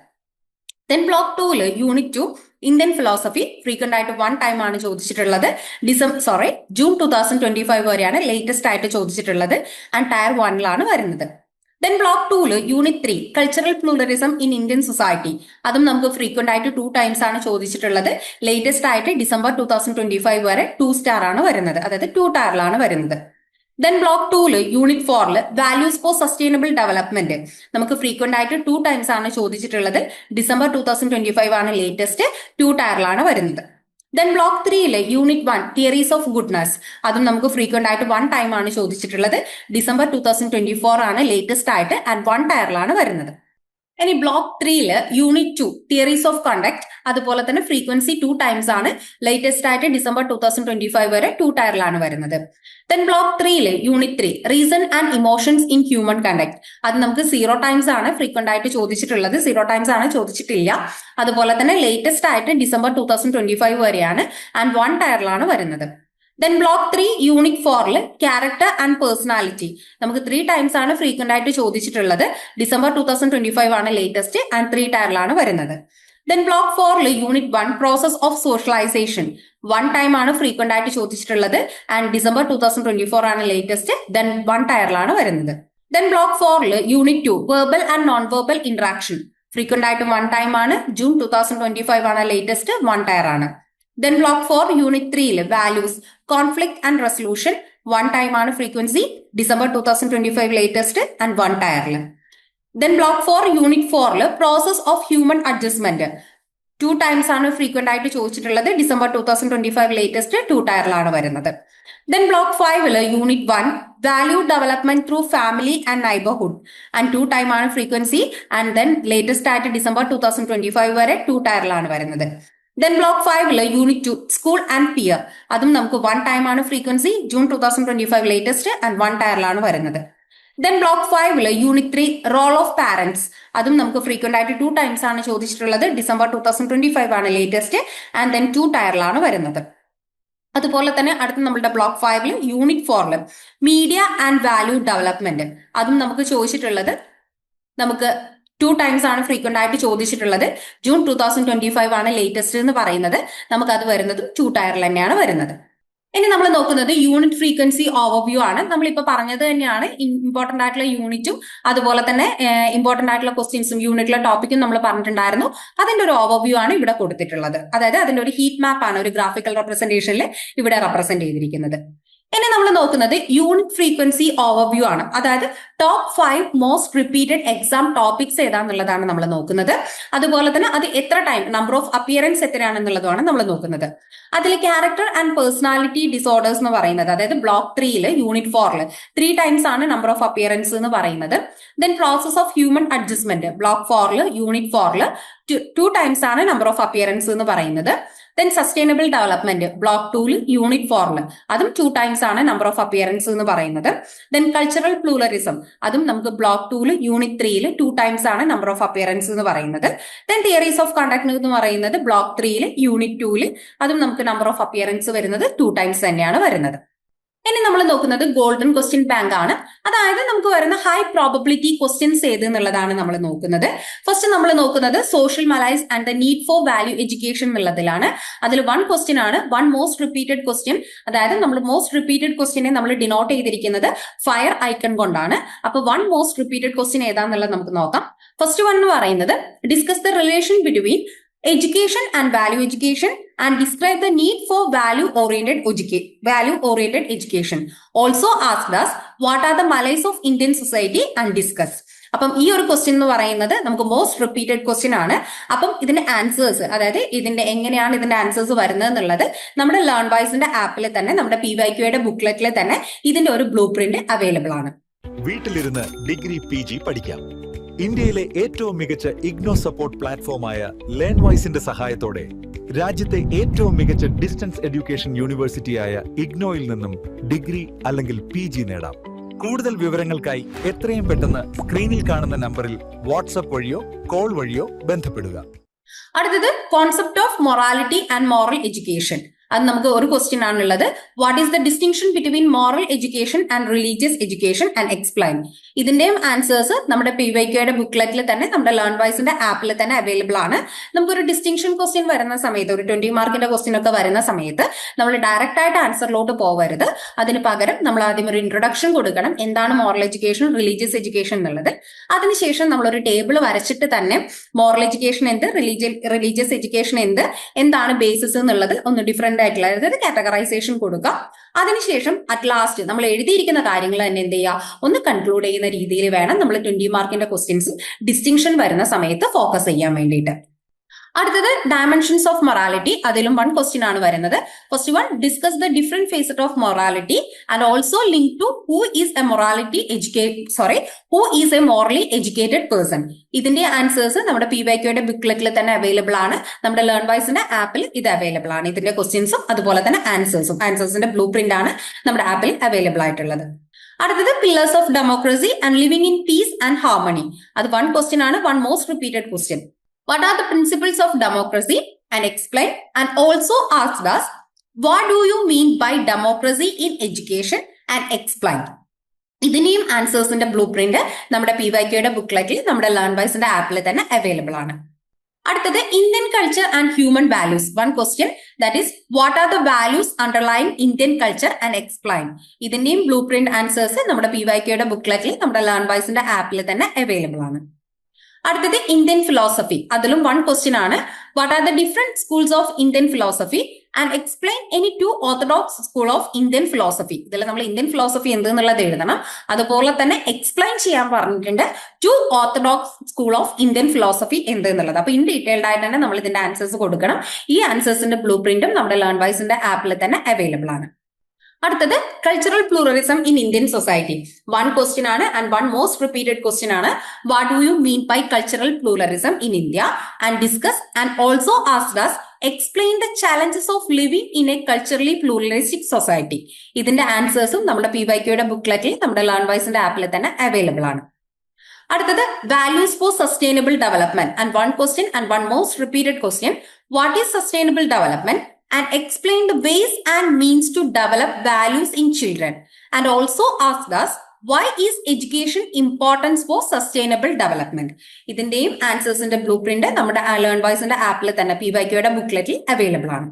Then block 2 unit 2 Indian philosophy. Frequent ആയിട്ട് 1 ടൈം ആണ് ചോദിച്ചിട്ടുള്ളത്. ജൂൺ 2025 വരെയാണ് ലേറ്റസ്റ്റ് ആയിട്ട് ചോദിച്ചിട്ടുള്ളത് ആൻഡ് ടയർ 1ലാണ് വരുന്നത്. Then block 2 unit 3 cultural pluralism in Indian society. അതും നമുക്ക് ഫ്രീക്വന്റ് ആയിട്ട് 2 ടൈംസ് ആണ് ചോദിച്ചിട്ടുള്ളത്. ലേറ്റസ്റ്റ് ആയിട്ട് ഡിസംബർ 2025 വരെ 2 സ്റ്റാർ ആണ് വരുന്നത്, അതായത് 2 ടയറിലാണ് വരുന്നത്. Then block 2 unit 4 values for sustainable development. നമുക്ക് ഫ്രീക്വന്റ് ആയിട്ട് 2 ടൈംസ് ആണ് ചോദിച്ചിട്ടുള്ളത്. ഡിസംബർ 2025 ആണ് ലേറ്റസ്റ്റ്, 2 ടയറിലാണ് വരുന്നത്. Then block 3 unit 1 theories of goodness. അതും നമുക്ക് ഫ്രീക്വന്റ് ആയിട്ട് 1 ടൈം ആണ് ചോദിച്ചിട്ടുള്ളത്. ഡിസംബർ 2024 ആണ് ലേറ്റസ്റ്റ് ആയിട്ട് ആൻഡ് 1 ടയറിലാണ് വരുന്നത്. ഇനി block 3 unit 2 theories of conduct. അതുപോലെ തന്നെ ഫ്രീക്വൻസി 2 ടൈംസ് ആണ്. ലേറ്റസ്റ്റ് ആയിട്ട് ഡിസംബർ 2025 വരെ 2 ടയറിലാണ് വരുന്നത്. Then block 3 unit 3 reason and emotions in human conduct. അത് നമുക്ക് 0 ടൈംസ് ആണ് ഫ്രീക്വന്റ് ആയിട്ട് ചോദിച്ചിട്ടുള്ളത്. 0 ടൈംസ് ആണ് ചോദിച്ചിട്ടില്ല. അതുപോലെ തന്നെ ലേറ്റസ്റ്റ് ആയിട്ട് ഡിസംബർ 2025 വരെയാണ് ആൻഡ് 1 ടയറിലാണ് വരുന്നത്. Then block 3 unit 4 character and personality. നമുക്ക് 3 ടൈംസ് ആണ് ഫ്രീക്വന്റ് ആയിട്ട് ചോദിച്ചിട്ടുള്ളത്. ഡിസംബർ 2025 ആണ് ലേറ്റസ്റ്റ് ആൻഡ് 3 ടയറിലാണ് വരുന്നത്. Then block 4 unit 1 process of socialization. 1 time ആണ് ഫ്രീക്വന്റ് ആയിട്ട് ചോദിച്ചിട്ടുള്ളത് ആൻഡ് ഡിസംബർ 2024 ആണ് ലേറ്റസ്റ്റ്, ദെൻ 1 ടയറിലാണ് വരുന്നത്. Then block 4 unit 2 verbal and non verbal interaction. Frequent ആയിട്ട് 1 ടൈം ആണ്. ജൂൺ 2025 ആണ് ലേറ്റസ്റ്റ്, 1 ടയർ ആണ്. Then block 4 unit 3 values conflict and resolution. 1 time ആണ് ഫ്രീക്വൻസി. ഡിസംബർ 2025 ലേറ്റസ്റ്റ് ആൻഡ് 1 ടയറിൽ. Then block 4 unit 4 process of human adjustment. 2 times ആണ് frequent ആയിട്ട് ചോദിച്ചിട്ടുള്ളത്. December 2025 latest, 2 ടയറിലാണ് വരുന്നത്. Then block 5 unit 1 value development through family and neighbourhood and 2 time ആണ് frequency and then latest ആയിട്ട് December 2025 വരെ 2 ടയറിലാണ് വരുന്നത്. Then block 5 unit 2 school and peer. അതും നമുക്ക് 1 ടൈം ആണ് ഫ്രീക്വൻസി. ജൂൺ 2025 ലേറ്റസ്റ്റ് ആൻഡ് 1 ടയറിലാണ് വരുന്നത്. Then block 5 unit 3 role of parents. അതും നമുക്ക് ഫ്രീക്വന്റ് ആയിട്ട് 2 ടൈംസ് ആണ് ചോദിച്ചിട്ടുള്ളത്. ഡിസംബർ 2025 ആണ് ലേറ്റസ്റ്റ് ആൻഡ് ദെൻ 2 ടയറിലാണ് വരുന്നത്. അതുപോലെ തന്നെ അടുത്ത നമ്മുടെ block 5 unit 4 media and value development. അതും നമുക്ക് ചോദിച്ചിട്ടുള്ളത് നമുക്ക് 2 ടൈംസ് ആണ് ഫ്രീക്വന്റ് ആയിട്ട് ചോദിച്ചിട്ടുള്ളത്. ജൂൺ 2025 ആണ് ലേറ്റസ്റ്റ് എന്ന് പറയുന്നത്. നമുക്ക് അത് വരുന്നത് 2 ടയറിൽ തന്നെയാണ് വരുന്നത്. ഇനി നമ്മൾ നോക്കുന്നത് യൂണിറ്റ് ഫ്രീക്വൻസി ഓവർവ്യൂ ആണ്. നമ്മളിപ്പോ പറഞ്ഞത് തന്നെയാണ് ഇമ്പോർട്ടന്റ് ആയിട്ടുള്ള യൂണിറ്റും അതുപോലെ തന്നെ ഇമ്പോർട്ടന്റ് ആയിട്ടുള്ള ക്വസ്റ്റ്യൻസും യൂണിറ്റിലെ ടോപ്പിക്കും നമ്മൾ പറഞ്ഞിട്ടുണ്ടായിരുന്നു. അതിന്റെ ഒരു ഓവർവ്യൂ ആണ് ഇവിടെ കൊടുത്തിട്ടുള്ളത്. അതായത് അതിന്റെ ഒരു ഹീറ്റ് മാപ്പ് ആണ് ഒരു ഗ്രാഫിക്കൽ റെപ്രസെന്റേഷനിൽ ഇവിടെ റെപ്രസെന്റ് ചെയ്തിരിക്കുന്നത്. ഇനി നമ്മൾ നോക്കുന്നത് യൂണിറ്റ് ഫ്രീക്വൻസി ഓവർവ്യൂ ആണ്. അതായത് top 5 most repeated exam topics ഏതാന്നുള്ളതാണ് നമ്മൾ നോക്കുന്നത്. അതുപോലെ തന്നെ അത് എത്ര ടൈം, നമ്പർ ഓഫ് അപ്പിയറൻസ് എത്രയാണെന്നുള്ളതാണ് നമ്മൾ നോക്കുന്നത്. അതിൽ ക്യാരക്ടർ ആൻഡ് പേഴ്സണാലിറ്റി ഡിസോർഡേഴ്സ് എന്ന് പറയുന്നത്, അതായത് ബ്ലോക്ക് 3 യൂണിറ്റ് 4 3 ടൈംസ് ആണ് നമ്പർ ഓഫ് അപ്പിയറൻസ് എന്ന് പറയുന്നത്. Then process of human adjustment block 4 unit 4 2 times ആണ് നമ്പർ ഓഫ് അപ്പിയറൻസ് എന്ന് പറയുന്നത്. Then sustainable development block 2 unit 4 അതും 2 ടൈംസ് ആണ് നമ്പർ ഓഫ് അപ്പിയറൻസ് എന്ന് പറയുന്നത്. ദെൻ കൾച്ചറൽ പ്ലൂറലിസം അതും നമുക്ക് ബ്ലോക്ക് 2 യൂണിറ്റ് 3 2 ടൈംസ് ആണ് നമ്പർ ഓഫ് അപ്പിയറൻസ് എന്ന് പറയുന്നത്. ദെൻ തിയറീസ് ഓഫ് കണ്ടക്ട് എന്ന് പറയുന്നത് ബ്ലോക്ക് 3 യൂണിറ്റ് 2 അതും നമുക്ക് നമ്പർ ഓഫ് അപ്പിയറൻസ് വരുന്നത് 2 ടൈംസ് തന്നെയാണ് വരുന്നത്. ഇനി നമ്മൾ നോക്കുന്നത് ഗോൾഡൻ ക്വസ്റ്റ്യൻ ബാങ്ക് ആണ്. അതായത് നമുക്ക് വരുന്ന ഹൈ പ്രോബബിലിറ്റി ക്വസ്റ്റ്യൻസ് ഏത് എന്നുള്ളതാണ് നമ്മൾ നോക്കുന്നത്. ഫസ്റ്റ് നമ്മൾ നോക്കുന്നത് social malaise and the need for value education എന്നുള്ളതിലാണ്. അതിൽ 1 ക്വസ്റ്റ്യൻ ആണ്, 1 മോസ്റ്റ് റിപ്പീറ്റഡ് ക്വസ്റ്റ്യൻ. അതായത് നമ്മൾ മോസ്റ്റ് റിപ്പീറ്റഡ് ക്വസ്റ്റ്യനെ നമ്മൾ ഡിനോട്ട് ചെയ്തിരിക്കുന്നത് ഫയർ ഐക്കൺ കൊണ്ടാണ്. അപ്പൊ 1 മോസ്റ്റ് റിപ്പീറ്റഡ് ക്വസ്റ്റ്യൻ ഏതാന്നുള്ളത് നമുക്ക് നോക്കാം. ഫസ്റ്റ് 1 എന്ന് പറയുന്നത് discuss the relation between education and value education and describe the need for value oriented education. Also asked us what are the Malays of Indian society and discuss. അപ്പം ഈ ഒരു question എന്ന് പറയുന്നത് നമുക്ക് മോസ്റ്റ് റിപ്പീറ്റഡ് ക്വസ്റ്റ്യൻ ആണ്. അപ്പം ഇതിന്റെ answers, അതായത് ഇതിന്റെ എങ്ങനെയാണ് ഇതിന്റെ ആൻസേഴ്സ് വരുന്നത് എന്നുള്ളത് നമ്മുടെ ലേൺ വൈസിന്റെ ആപ്പിൽ തന്നെ, നമ്മുടെ PYQയുടെ ബുക്ക്ലെറ്റിൽ തന്നെ ഇതിന്റെ ഒരു ബ്ലൂ പ്രിന്റ് അവൈലബിൾ ആണ്. വീട്ടിലിരുന്ന് ഡിഗ്രി PG പഠിക്കാം. ഇന്ത്യയിലെ ഏറ്റവും മികച്ച ഇഗ്നോ സപ്പോർട്ട് പ്ലാറ്റ്ഫോമായ ലേൺവൈസിന്റെ സഹായത്തോടെ രാജ്യത്തെ ഏറ്റവും മികച്ച ഡിസ്റ്റൻസ് എഡ്യൂക്കേഷൻ യൂണിവേഴ്സിറ്റിയായ ഇഗ്നോയിൽ നിന്നും ഡിഗ്രി അല്ലെങ്കിൽ PG നേടാം. കൂടുതൽ വിവരങ്ങൾക്കായി എത്രയും പെട്ടെന്ന് സ്ക്രീനിൽ കാണുന്ന നമ്പറിൽ വാട്സ്ആപ്പ് വഴിയോ കോൾ വഴിയോ ബന്ധപ്പെടുക. അടുത്തത് concept of morality and moral education. അത് നമുക്ക് ഒരു ക്വസ്റ്റ്യൻ ആണുള്ളത്. What is the distinction between moral education and religious education and explain. ഇതിന്റെയും ആൻസേഴ്സ് നമ്മുടെ PYQയുടെ ബുക്ക്ലെറ്റിൽ തന്നെ, നമ്മുടെ ലേൺ വൈസിന്റെ ആപ്പിൽ തന്നെ അവൈലബിൾ ആണ്. നമുക്കൊരു ഡിസ്റ്റിങ്ഷൻ ക്വസ്റ്റ്യൻ വരുന്ന സമയത്ത്, ഒരു 20 മാർക്കിന്റെ ക്വസ്റ്റ്യൻ ഒക്കെ വരുന്ന സമയത്ത് നമ്മൾ ഡയറക്റ്റ് ആയിട്ട് ആൻസറിലോട്ട് പോകരുത്. അതിന് പകരം നമ്മൾ ആദ്യം ഒരു ഇൻട്രൊഡക്ഷൻ കൊടുക്കണം, എന്താണ് മോറൽ എഡ്യൂക്കേഷൻ, റിലീജിയസ് എഡ്യൂക്കേഷൻ എന്നുള്ളത്. അതിനുശേഷം നമ്മളൊരു ടേബിൾ വരച്ചിട്ട് തന്നെ മോറൽ എഡ്യൂക്കേഷൻ എന്ത്, റിലീജിയസ് എഡ്യൂക്കേഷൻ എന്താണ് ബേസിസ് എന്നുള്ളത് ഒന്ന് ഡിഫറെന്റ് ആയിട്ടുള്ള, അതായത് കാറ്റഗറൈസേഷൻ കൊടുക്കാം. അതിനുശേഷം അറ്റ് ലാസ്റ്റ് നമ്മൾ എഴുതിയിരിക്കുന്ന കാര്യങ്ങൾ തന്നെ എന്ത് ചെയ്യുക, ഒന്ന് കൺക്ലൂഡ് ചെയ്യുന്ന രീതിയിൽ വേണം നമ്മൾ 20 മാർക്കിന്റെ ക്വസ്റ്റ്യൻസ് ഡിസ്റ്റിങ്ഷൻ വരുന്ന സമയത്ത് ഫോക്കസ് ചെയ്യാൻ വേണ്ടിയിട്ട്. അടുത്തത് ഡയമെൻഷൻസ് ഓഫ് മൊറാലിറ്റി. അതിലും 1 ക്വസ്റ്റ്യൻ ആണ് വരുന്നത്. First 1 discuss the different phases of morality and also link to who is a morally educated person. ഇതിന്റെ ആൻസേഴ്സ് നമ്മുടെ PYQയുടെ ബുക്ക്ലെറ്റിൽ തന്നെ അവൈലബിൾ ആണ്. നമ്മുടെ ലേൺ വൈസിന്റെ ആപ്പിൽ ഇത് അവൈലബിൾ ആണ്. ഇതിന്റെ ക്വസ്റ്റ്യൻസും അതുപോലെ തന്നെ ആൻസേഴ്സിന്റെ ബ്ലൂ പ്രിന്റ് ആണ് നമ്മുടെ ആപ്പിൽ അവൈലബിൾ ആയിട്ടുള്ളത്. അടുത്തത് pillars of democracy and living in peace and harmony. അത് 1 ക്വസ്റ്റ്യൻ ആണ്, 1 most repeated question. What are the principles of democracy and explain, and also asked us what do you mean by democracy in education and explain. ഇതിന്റെയും ആൻസേഴ്സിന്റെ blueprint നമ്മുടെ PYQയുടെ ബുക്ക്ലെറ്റിൽ, നമ്മുടെ ലേൺ വൈസിന്റെ ആപ്പിൽ തന്നെ അവൈലബിൾ ആണ്. അടുത്തത് Indian culture and human values. 1 question, that is what are the values underline Indian culture and explain. ഇതിന്റെയും ബ്ലൂ പ്രിന്റ് ആൻസേഴ്സ് നമ്മുടെ PYQയുടെ ബുക്ക്ലെറ്റിൽ, നമ്മുടെ ലേൺ വൈസിന്റെ ആപ്പിൽ തന്നെ അവൈലബിൾ ആണ്. അടുത്തത് ഇന്ത്യൻ ഫിലോസഫി. അതിലും 1 ക്വസ്റ്റ്യൻ ആണ്. What are the different schools of Indian philosophy and explain any 2 orthodox school of Indian philosophy. ഇതിൽ നമ്മൾ ഇന്ത്യൻ ഫിലോസഫി എന്തെന്നുള്ളത് എഴുതണം. അതുപോലെ തന്നെ എക്സ്പ്ലെയിൻ ചെയ്യാൻ പറഞ്ഞിട്ടുണ്ട് 2 orthodox school of Indian philosophy എന്തെന്നുള്ളത്. അപ്പൊ ഇൻ ഡീറ്റെയിൽഡ് ആയിട്ട് തന്നെ നമ്മൾ ഇതിന്റെ ആൻസേഴ്സ് കൊടുക്കണം. ഈ ആൻസേഴ്സിന്റെ ബ്ലൂ പ്രിന്റും നമ്മുടെ ലേൺ വൈസിന്റെ ആപ്പിൽ തന്നെ അവൈലബിൾ ആണ്. അടുത്തത് cultural pluralism in Indian society. 1 question ആണ് ആൻഡ് 1 മോസ്റ്റ് റിപ്പീറ്റഡ് ക്വസ്റ്റ്യൻ ആണ്. What do you mean by cultural pluralism in India and discuss and also asked us explain the challenges of living in a culturally pluralistic society. ഇതിന്റെ ആൻസേഴ്സും നമ്മുടെ PYQയുടെ ബുക്ക്ലെറ്റിൽ, നമ്മുടെ ലേൺ വൈസിന്റെ ആപ്പിൽ തന്നെ അവൈലബിൾ ആണ്. അടുത്തത് values for sustainable development and 1 question and 1 most repeated question. What is sustainable development and explain the ways and means to develop values in children, and also asked us why is education important for sustainable development. ഇതിന്റെയും ആൻസേഴ്സിന്റെ blueprint നമ്മുടെ ലേൺ വൈസിന്റെ ആപ്പിൽ തന്നെ, PYQയുടെ ബുക്ക്ലെറ്റിൽ available ആണ്.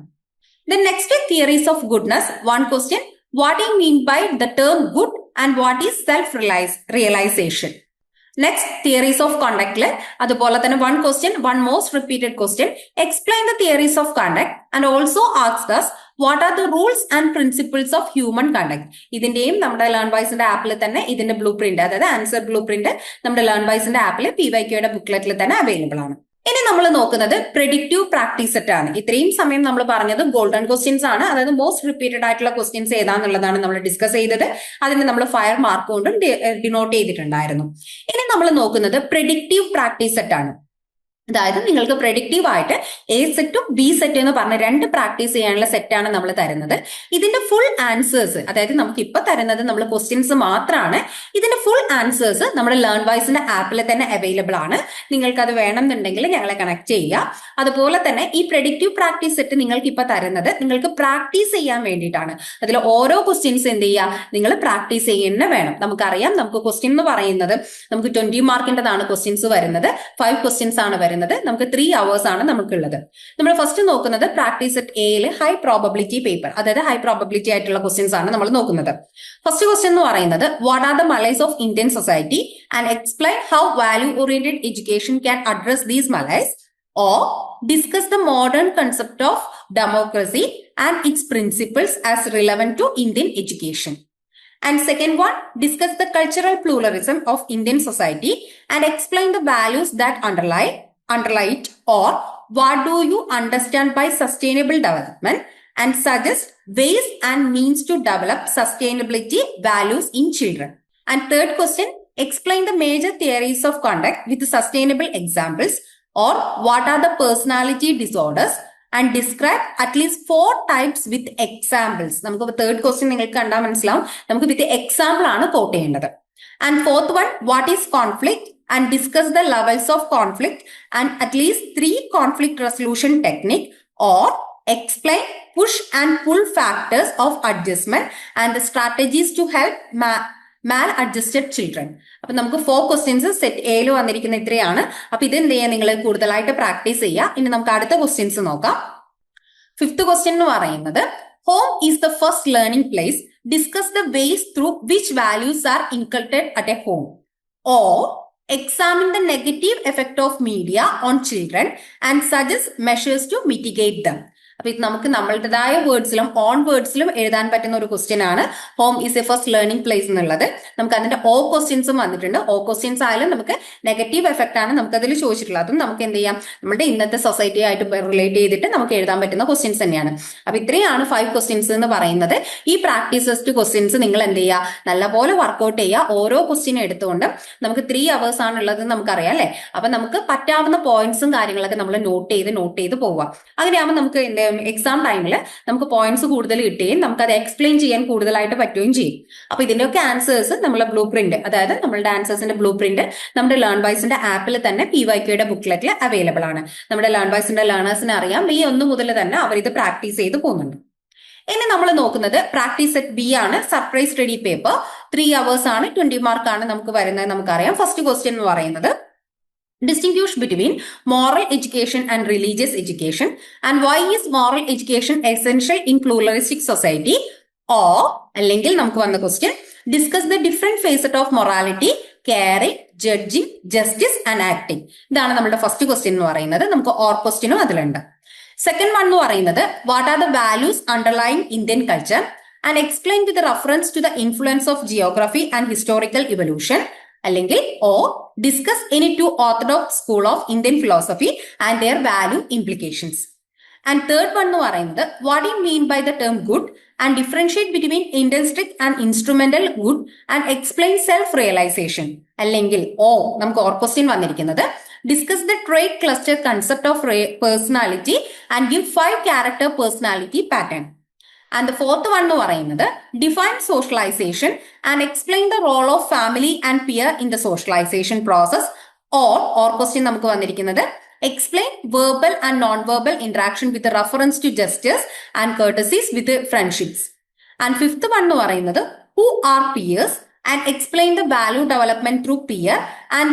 Then next, theories of goodness. 1 question, what do you mean by the term good and what is self-realization. Next, theories of conduct. അതുപോലെ തന്നെ 1 question, 1 most repeated question. Explain the theories of conduct and also asked us what are the rules and principles of human conduct. ഇതിന്റെയും നമ്മുടെ ലേൺവൈസിന്റെ ആപ്പിൽ തന്നെ ഇതിന്റെ blueprint, അതായത് answer blueprint നമ്മുടെ ലേൺവൈസിന്റെ ആപ്പിൽ PYQയുടെ ബുക്ക്ലെറ്റിൽ തന്നെ അവൈലബിൾ ആണ്. ഇനി നമ്മൾ നോക്കുന്നത് പ്രെഡിക്റ്റീവ് പ്രാക്ടീസ് സെറ്റ് ആണ്. ഇത്രയും സമയം നമ്മൾ പറഞ്ഞത് ഗോൾഡൻ ക്വസ്റ്റ്യൻസ് ആണ്, അതായത് മോസ്റ്റ് റിപ്പീറ്റഡ് ആയിട്ടുള്ള ക്വസ്റ്റ്യൻസ് ഏതാന്നുള്ളതാണ് നമ്മൾ ഡിസ്കസ് ചെയ്തത്. അതിന് നമ്മൾ ഫയർ മാർക്ക് കൊണ്ടും ഡിനോട്ട് ചെയ്തിട്ടുണ്ടായിരുന്നു. ഇനി നമ്മൾ നോക്കുന്നത് പ്രെഡിക്റ്റീവ് പ്രാക്ടീസ് സെറ്റ് ആണ്. അതായത് നിങ്ങൾക്ക് പ്രെഡിക്റ്റീവ് ആയിട്ട് A സെറ്റും B സെറ്റും എന്ന് പറഞ്ഞ 2 പ്രാക്ടീസ് ചെയ്യാനുള്ള സെറ്റാണ് നമ്മൾ തരുന്നത്. ഇതിന്റെ ഫുൾ ആൻസേഴ്സ്, അതായത് നമുക്ക് ഇപ്പൊ തരുന്നത് നമ്മൾ ക്വസ്റ്റ്യൻസ് മാത്രമാണ്. ഇതിന്റെ ഫുൾ ആൻസേഴ്സ് നമ്മുടെ ലേൺവൈസിന്റെ ആപ്പിൽ തന്നെ അവൈലബിൾ ആണ്. നിങ്ങൾക്ക് അത് വേണമെന്നുണ്ടെങ്കിൽ ഞങ്ങളെ കണക്ട് ചെയ്യുക. അതുപോലെ തന്നെ ഈ പ്രെഡിക്റ്റീവ് പ്രാക്ടീസ് സെറ്റ് നിങ്ങൾക്ക് ഇപ്പൊ തരുന്നത് നിങ്ങൾക്ക് പ്രാക്ടീസ് ചെയ്യാൻ വേണ്ടിയിട്ടാണ്. അതിൽ ഓരോ ക്വസ്റ്റ്യൻസ് എന്ത് ചെയ്യുക, നിങ്ങൾ പ്രാക്ടീസ് ചെയ്യുന്ന വേണം. നമുക്കറിയാം, നമുക്ക് ക്വസ്റ്റ്യൻ എന്ന് പറയുന്നത് നമുക്ക് 20 മാർക്കിൻ്റെതാണ് ക്വസ്റ്റ്യൻസ് വരുന്നത്. 5 ക്വസ്റ്റ്യൻസ് ആണ് വരുന്നത്. നമുക്ക് 3 hours ആണ് നമുക്കുള്ളത്. നമ്മൾ ഫസ്റ്റ് നോക്കുന്നത് പ്രാക്ടീസ് സെറ്റ് എയിൽ ഹൈ പ്രോബബിലിറ്റി പേപ്പർ, അതായത് ഹൈ പ്രോബബിലിറ്റി ആയിട്ടുള്ള ക്വസ്റ്റ്യൻസ് ആണ് നമ്മൾ നോക്കുന്നത്. ഫസ്റ്റ് ക്വസ്റ്റ്യൻ എന്ന് പറയുന്നത് what are the malaise of Indian society and explain how value oriented education can address these malaise, or discuss the modern concept of democracy and its principles as relevant to Indian education. And second one, discuss the cultural pluralism of Indian society and explain the values that underlie it, or what do you understand by sustainable development, and suggest ways and means to develop sustainability values in children. And third question, explain the major theories of conduct with sustainable examples, or what are the personality disorders, and describe at least 4 types with examples. നമുക്ക് third question നിങ്ങൾക്ക് കണ്ടാൽ മനസ്സിലാവും, നമുക്ക് with example ആണ് coat ചെയ്യേണ്ടത്. And fourth one, what is conflict and discuss the levels of conflict and at least 3 conflict resolution technique, or explain push and pull factors of adjustment and the strategies to help maladjusted children. അപ്പൊ നമുക്ക് 4 questions set എയിൽ വന്നിരിക്കുന്ന ഇത്രയാണ്. അപ്പൊ ഇത് എന്ത് ചെയ്യാൻ നിങ്ങൾ കൂടുതലായിട്ട് പ്രാക്ടീസ് ചെയ്യുക. ഇനി നമുക്ക് അടുത്ത ക്വസ്റ്റ്യൻസ് നോക്കാം. 5th ക്വസ്റ്റ്യൻ എന്ന് പറയുന്നത് home is the first learning place, discuss the vase through which values R ഇൻകൾക്കേറ്റഡ് at A home, or examine the negative effect of media on children and suggest measures to mitigate them. അപ്പൊ ഇത് നമുക്ക് നമ്മളുടേതായ വേർഡ്സിലും on വേർഡ്സിലും എഴുതാൻ പറ്റുന്ന ഒരു question ആണ്. Home is A first learning place എന്നുള്ളത്. നമുക്ക് അതിന്റെ ഓ ക്വസ്റ്റ്യൻസും വന്നിട്ടുണ്ട്. ഓ ക്വസ്റ്റ്യൻസ് ആയാലും നമുക്ക് നെഗറ്റീവ് എഫക്റ്റ് ആണ് നമുക്ക് അതിൽ ചോദിച്ചിട്ടുള്ളത്. അതും നമുക്ക് എന്ത് ചെയ്യാം, നമ്മുടെ ഇന്നത്തെ സൊസൈറ്റി ആയിട്ട് റിലേറ്റ് ചെയ്തിട്ട് നമുക്ക് എഴുതാൻ പറ്റുന്ന ക്വസ്റ്റ്യൻസ് തന്നെയാണ്. അപ്പൊ ഇത്രയാണ് 5 ക്വസ്റ്റ്യൻസ് എന്ന് പറയുന്നത്. ഈ പ്രാക്ടീസ് ടെസ്റ്റ് ക്വസ്റ്റ്യൻസ് നിങ്ങൾ എന്ത് ചെയ്യുക, നല്ലപോലെ വർക്ക്ഔട്ട് ചെയ്യുക. ഓരോ ക്വസ്റ്റ്യൻ എടുത്തുകൊണ്ട് നമുക്ക് 3 hours ആണുള്ളത് നമുക്കറിയാം അല്ലെ. അപ്പൊ നമുക്ക് പറ്റാവുന്ന പോയിന്റ്സും കാര്യങ്ങളൊക്കെ നമ്മൾ നോട്ട് ചെയ്ത് പോവുക. അങ്ങനെയാകുമ്പോൾ നമുക്ക് എക്സാം ടൈമിൽ നമുക്ക് പോയിന്റ്സ് കൂടുതൽ കിട്ടുകയും നമുക്ക് അത് എക്സ്പ്ലെയിൻ ചെയ്യാൻ കൂടുതലായിട്ട് പറ്റുകയും ചെയ്യും. അപ്പൊ ഇതിന്റെയൊക്കെ ആൻസേഴ്സ് നമ്മളെ ബ്ലൂ പ്രിന്റ്, അതായത് നമ്മളുടെ ആൻസേഴ്സിന്റെ ബ്ലൂ പ്രിന്റ് നമ്മുടെ ലേൺവൈസിന്റെ ആപ്പിൽ തന്നെ PYQയുടെ ബുക്ക്ലെറ്റിൽ അവൈലബിൾ ആണ്. നമ്മുടെ ലേൺവൈസിന്റെ ലേണേഴ്സിന് അറിയാം, May 1 മുതൽ തന്നെ അവർ ഇത് പ്രാക്ടീസ് ചെയ്ത് പോകുന്നുണ്ട്. ഇനി നമ്മൾ നോക്കുന്നത് പ്രാക്ടീസ് സെറ്റ് B ആണ്. സർപ്രൈസ് സ്റ്റഡി പേപ്പർ 3 hours ആണ്, 20 മാർക്കാണ് നമുക്ക് വരുന്നത് നമുക്കറിയാം. ഫസ്റ്റ് ക്വസ്റ്റ്യൻ എന്ന് പറയുന്നത് distinguish between moral education and religious education, and why is moral education essential in pluralistic society, or അല്ലെങ്കിൽ നമുക്ക് വന്ന question discuss the different facets of morality, caring, judging, justice and acting. ഇതാണ് നമ്മുടെ first question എന്ന് പറയുന്നത്. നമുക്ക് or ക്വസ്റ്റ്യനും അതിലുണ്ട്. സെക്കൻഡ് വൺ എന്ന് പറയുന്നത് what are the values underlying Indian culture and explain with reference to the influence of geography and historical evolution, അല്ലെങ്കിൽ or discuss any 2 orthodox school of Indian philosophy and their value implications. And third one എന്ന് പറയുന്നത് what do you mean by the term good and differentiate between intrinsic and instrumental good and explain self-realization. അല്ലെങ്കിൽ നമുക്ക് or question വന്നിരിക്കുന്നത് discuss the trait cluster concept of personality and give 5 character personality pattern. And the fourth one എന്ന് പറയുന്നത് define socialization and explain the role of family and peer in the socialization process, or question നമുക്ക് വന്നിരിക്കുന്നത് explain verbal and non-verbal interaction with reference to gestures and courtesies with friendships. And fifth one എന്ന് പറയുന്നത് who are peers and explain the value development through peer and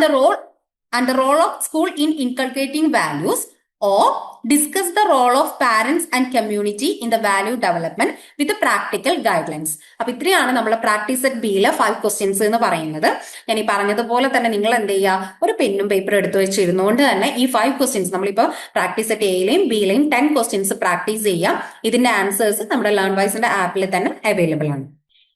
the role of school in inculcating values, or discuss the role of parents and community in the value development with practical guidelines. അപ്പൊ ഇത്രയാണ് നമ്മൾ practice set ബിയിലെ 5 questions എന്ന് പറയുന്നത്. ഞാൻ ഈ പറഞ്ഞതുപോലെ തന്നെ നിങ്ങൾ എന്ത് ചെയ്യുക, ഒരു പെന്നും പേപ്പറും എടുത്തു വെച്ചിരുന്നുകൊണ്ട് തന്നെ ഈ 5 ക്വസ്റ്റ്യൻസ് നമ്മളിപ്പോൾ പ്രാക്ടീസ് സെറ്റ് എയിലെയും ബിയിലെയും 10 ക്വസ്റ്റ്യൻസ് പ്രാക്ടീസ് ചെയ്യാം. ഇതിന്റെ ആൻസേഴ്സ് നമ്മുടെ ലേൺവൈസിന്റെ ആപ്പിൽ തന്നെ അവൈലബിൾ ആണ്.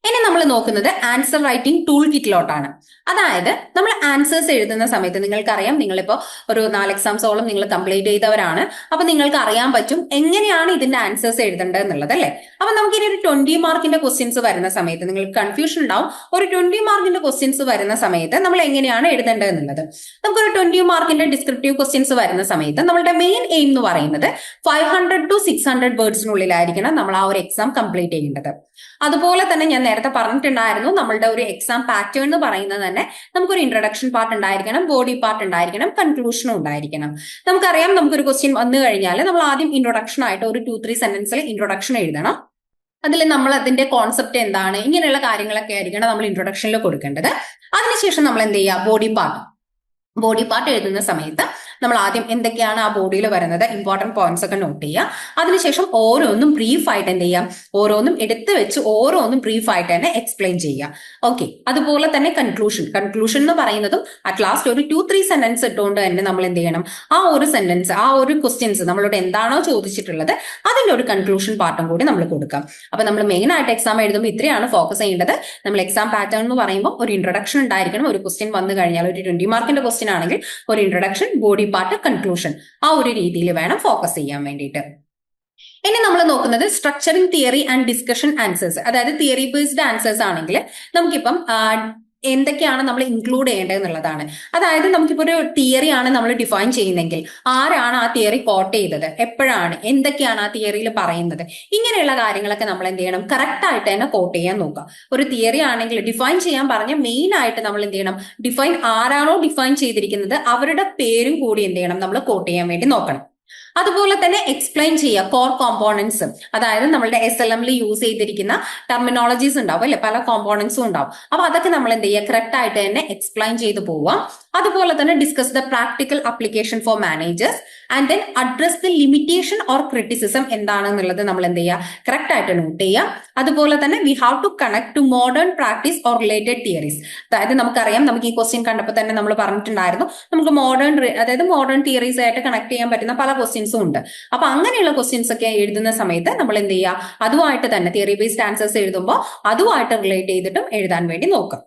ഇനി നമ്മൾ നോക്കുന്നത് ആൻസർ റൈറ്റിംഗ് ടൂൾ കിറ്റിലോട്ടാണ്. അതായത് നമ്മൾ ആൻസേഴ്സ് എഴുതുന്ന സമയത്ത് നിങ്ങൾക്കറിയാം, നിങ്ങളിപ്പോൾ ഒരു 4 എക്സാംസോളം നിങ്ങൾ കംപ്ലീറ്റ് ചെയ്തവരാണ്. അപ്പൊ നിങ്ങൾക്ക് അറിയാൻ പറ്റും എങ്ങനെയാണ് ഇതിന്റെ ആൻസേഴ്സ് എഴുതേണ്ടത് എന്നുള്ളത് അല്ലേ. അപ്പൊ നമുക്ക് ഇനി ഒരു 20 മാർക്കിന്റെ ക്വസ്റ്റ്യൻസ് വരുന്ന സമയത്ത് നിങ്ങൾക്ക് കൺഫ്യൂഷൻ ഉണ്ടാവും. ഒരു 20 മാർക്കിന്റെ ക്വസ്റ്റ്യൻസ് വരുന്ന സമയത്ത് നമ്മൾ എങ്ങനെയാണ് എഴുതേണ്ടത് എന്നുള്ളത്. നമുക്കൊരു 20 മാർക്കിന്റെ ഡിസ്ക്രിപ്റ്റീവ് ക്വസ്റ്റ്യൻസ് വരുന്ന സമയത്ത് നമ്മളുടെ മെയിൻ എയിം എന്ന് പറയുന്നത് 500 to 600 വേർഡ്സിനുള്ളിലായിരിക്കണം നമ്മൾ ആ ഒരു എക്സാം കംപ്ലീറ്റ് ചെയ്യേണ്ടത്. അതുപോലെ തന്നെ ഞാൻ നേരത്തെ പറഞ്ഞിട്ടുണ്ടായിരുന്നു, നമ്മളുടെ ഒരു എക്സാം പാറ്റേൺ എന്ന് പറയുന്നത് തന്നെ നമുക്കൊരു ഇൻട്രൊഡക്ഷൻ പാർട്ട് ഉണ്ടായിരിക്കണം, ബോഡി പാർട്ട് ഉണ്ടായിരിക്കണം, കൺക്ലൂഷനും ഉണ്ടായിരിക്കണം. നമുക്കറിയാം, നമുക്കൊരു ക്വസ്റ്റ്യൻ വന്നു കഴിഞ്ഞാൽ നമ്മൾ ആദ്യം ഇൻട്രൊഡക്ഷൻ ആയിട്ട് ഒരു 2-3 സെന്റൻസിൽ ഇൻട്രൊഡക്ഷൻ എഴുതണം. അതിൽ നമ്മൾ അതിന്റെ കോൺസെപ്റ്റ് എന്താണ്, ഇങ്ങനെയുള്ള കാര്യങ്ങളൊക്കെ ആയിരിക്കണം നമ്മൾ ഇൻട്രൊഡക്ഷനിൽ കൊടുക്കേണ്ടത്. അതിനുശേഷം നമ്മൾ എന്ത് ചെയ്യുക, ബോഡി പാർട്ട് എഴുതുന്ന സമയത്ത് നമ്മൾ ആദ്യം എന്തൊക്കെയാണ് ആ ബോഡിയിൽ വരുന്നത്, ഇമ്പോർട്ടന്റ് പോയിന്റ്സ് ഒക്കെ നോട്ട് ചെയ്യുക. അതിനുശേഷം ഓരോന്നും ബ്രീഫ് ആയിട്ട് എന്ത് ചെയ്യാം, ഓരോന്നും എടുത്തു വെച്ച് ഓരോന്നും ബ്രീഫ് ആയിട്ട് തന്നെ എക്സ്പ്ലെയിൻ ചെയ്യുക. ഓക്കെ. അതുപോലെ തന്നെ കൺക്ലൂഷൻ എന്ന് പറയുന്നതും അറ്റ് ലാസ്റ്റ് ഒരു 2-3 സെന്റൻസ് ഇട്ടുകൊണ്ട് തന്നെ നമ്മൾ എന്ത് ചെയ്യണം, ആ ഒരു സെന്റൻസ്, ആ ഒരു ക്വസ്റ്റ്യൻസ് നമ്മളോട് എന്താണോ ചോദിച്ചിട്ടുള്ളത് അതിന്റെ ഒരു കൺക്ലൂഷൻ പാർട്ടും കൂടി നമ്മൾ കൊടുക്കാം. അപ്പൊ നമ്മൾ മെയിൻ ആയിട്ട് എക്സാം എഴുതുമ്പോൾ ഇത്രയാണ് ഫോക്കസ് ചെയ്യേണ്ടത്. നമ്മൾ എക്സാം പാറ്റേൺ എന്ന് പറയുമ്പോൾ ഒരു ഇൻട്രൊഡക്ഷൻ ഉണ്ടായിരിക്കണം. ഒരു ക്വസ്റ്റ്യൻ വന്നു കഴിഞ്ഞാൽ ഒരു 20 മാർക്കിന്റെ ക്വസ്റ്റ്യൻ ആണെങ്കിൽ ഒരു ഇൻട്രൊഡക്ഷൻ, ബോഡി പാർട്ട്, കൺക്ലൂഷൻ, ആ ഒരു രീതിയിൽ വേണം ഫോക്കസ് ചെയ്യാൻ വേണ്ടിയിട്ട്. ഇനി നമ്മൾ നോക്കുന്നത് structuring theory and discussion answers. അതായത് തിയറി ബേസ്ഡ് ആൻസേഴ്സ് ആണെങ്കിൽ നമുക്കിപ്പം എന്തൊക്കെയാണ് നമ്മൾ ഇൻക്ലൂഡ് ചെയ്യേണ്ടത് എന്നുള്ളതാണ്. അതായത് നമുക്കിപ്പോൾ ഒരു തിയറി ആണ് നമ്മൾ ഡിഫൈൻ ചെയ്യുന്നെങ്കിൽ ആരാണ് ആ തിയറി കോട്ട് ചെയ്തത്, എപ്പോഴാണ്, എന്തൊക്കെയാണ് ആ തിയറിയിൽ പറയുന്നത്, ഇങ്ങനെയുള്ള കാര്യങ്ങളൊക്കെ നമ്മൾ എന്ത് ചെയ്യണം, കറക്റ്റ് ആയിട്ട് തന്നെ കോട്ട് ചെയ്യാൻ നോക്കുക. ഒരു തിയറി ആണെങ്കിൽ ഡിഫൈൻ ചെയ്യാൻ പറഞ്ഞ മെയിൻ ആയിട്ട് നമ്മൾ എന്ത് ചെയ്യണം, ഡിഫൈൻ ആരാണോ ഡിഫൈൻ ചെയ്തിരിക്കുന്നത് അവരുടെ പേരും കൂടി എന്ത് ചെയ്യണം, നമ്മൾ കോട്ട് ചെയ്യാൻ വേണ്ടി നോക്കണം. അതുപോലെ തന്നെ എക്സ്പ്ലെയിൻ ചെയ്യുക കോർ കോമ്പോണൻസ്. അതായത് നമ്മളുടെ SLM യൂസ് ചെയ്തിരിക്കുന്ന ടെർമിനോളജീസ് ഉണ്ടാവും അല്ലെ, പല കോമ്പോണൻസും ഉണ്ടാവും. അപ്പൊ അതൊക്കെ നമ്മൾ എന്ത് ചെയ്യുക, കറക്റ്റ് ആയിട്ട് തന്നെ എക്സ്പ്ലെയിൻ ചെയ്ത് പോവാം. അതുപോലെ തന്നെ discuss the practical application four managers and then address the limitation or criticism എന്താണെന്നുള്ളത് നമ്മൾ എന്ത് ചെയ്യുക, കറക്റ്റ് ആയിട്ട് നോട്ട് ചെയ്യുക. അതുപോലെ തന്നെ we have to connect to modern practice or related theories. അതായത് നമുക്കറിയാം, നമുക്ക് ഈ ക്വസ്റ്റ്യൻ കണ്ടപ്പോൾ തന്നെ നമ്മൾ പറഞ്ഞിട്ടുണ്ടായിരുന്നു, നമുക്ക് മോഡേൺ തിയറീസ് ആയിട്ട് കണക്ട് ചെയ്യാൻ പറ്റുന്ന പല ക്വസ്റ്റ്യൻസും ഉണ്ട്. അപ്പൊ അങ്ങനെയുള്ള ക്വസ്റ്റ്യൻസ് ഒക്കെ എഴുതുന്ന സമയത്ത് നമ്മൾ എന്ത് ചെയ്യുക, അതുമായിട്ട് തന്നെ തിയറി ബേസ്ഡ് ആൻസേഴ്സ് എഴുതുമ്പോൾ അതുമായിട്ട് റിലേറ്റ് ചെയ്തിട്ടും എഴുതാൻ വേണ്ടി നോക്കാം.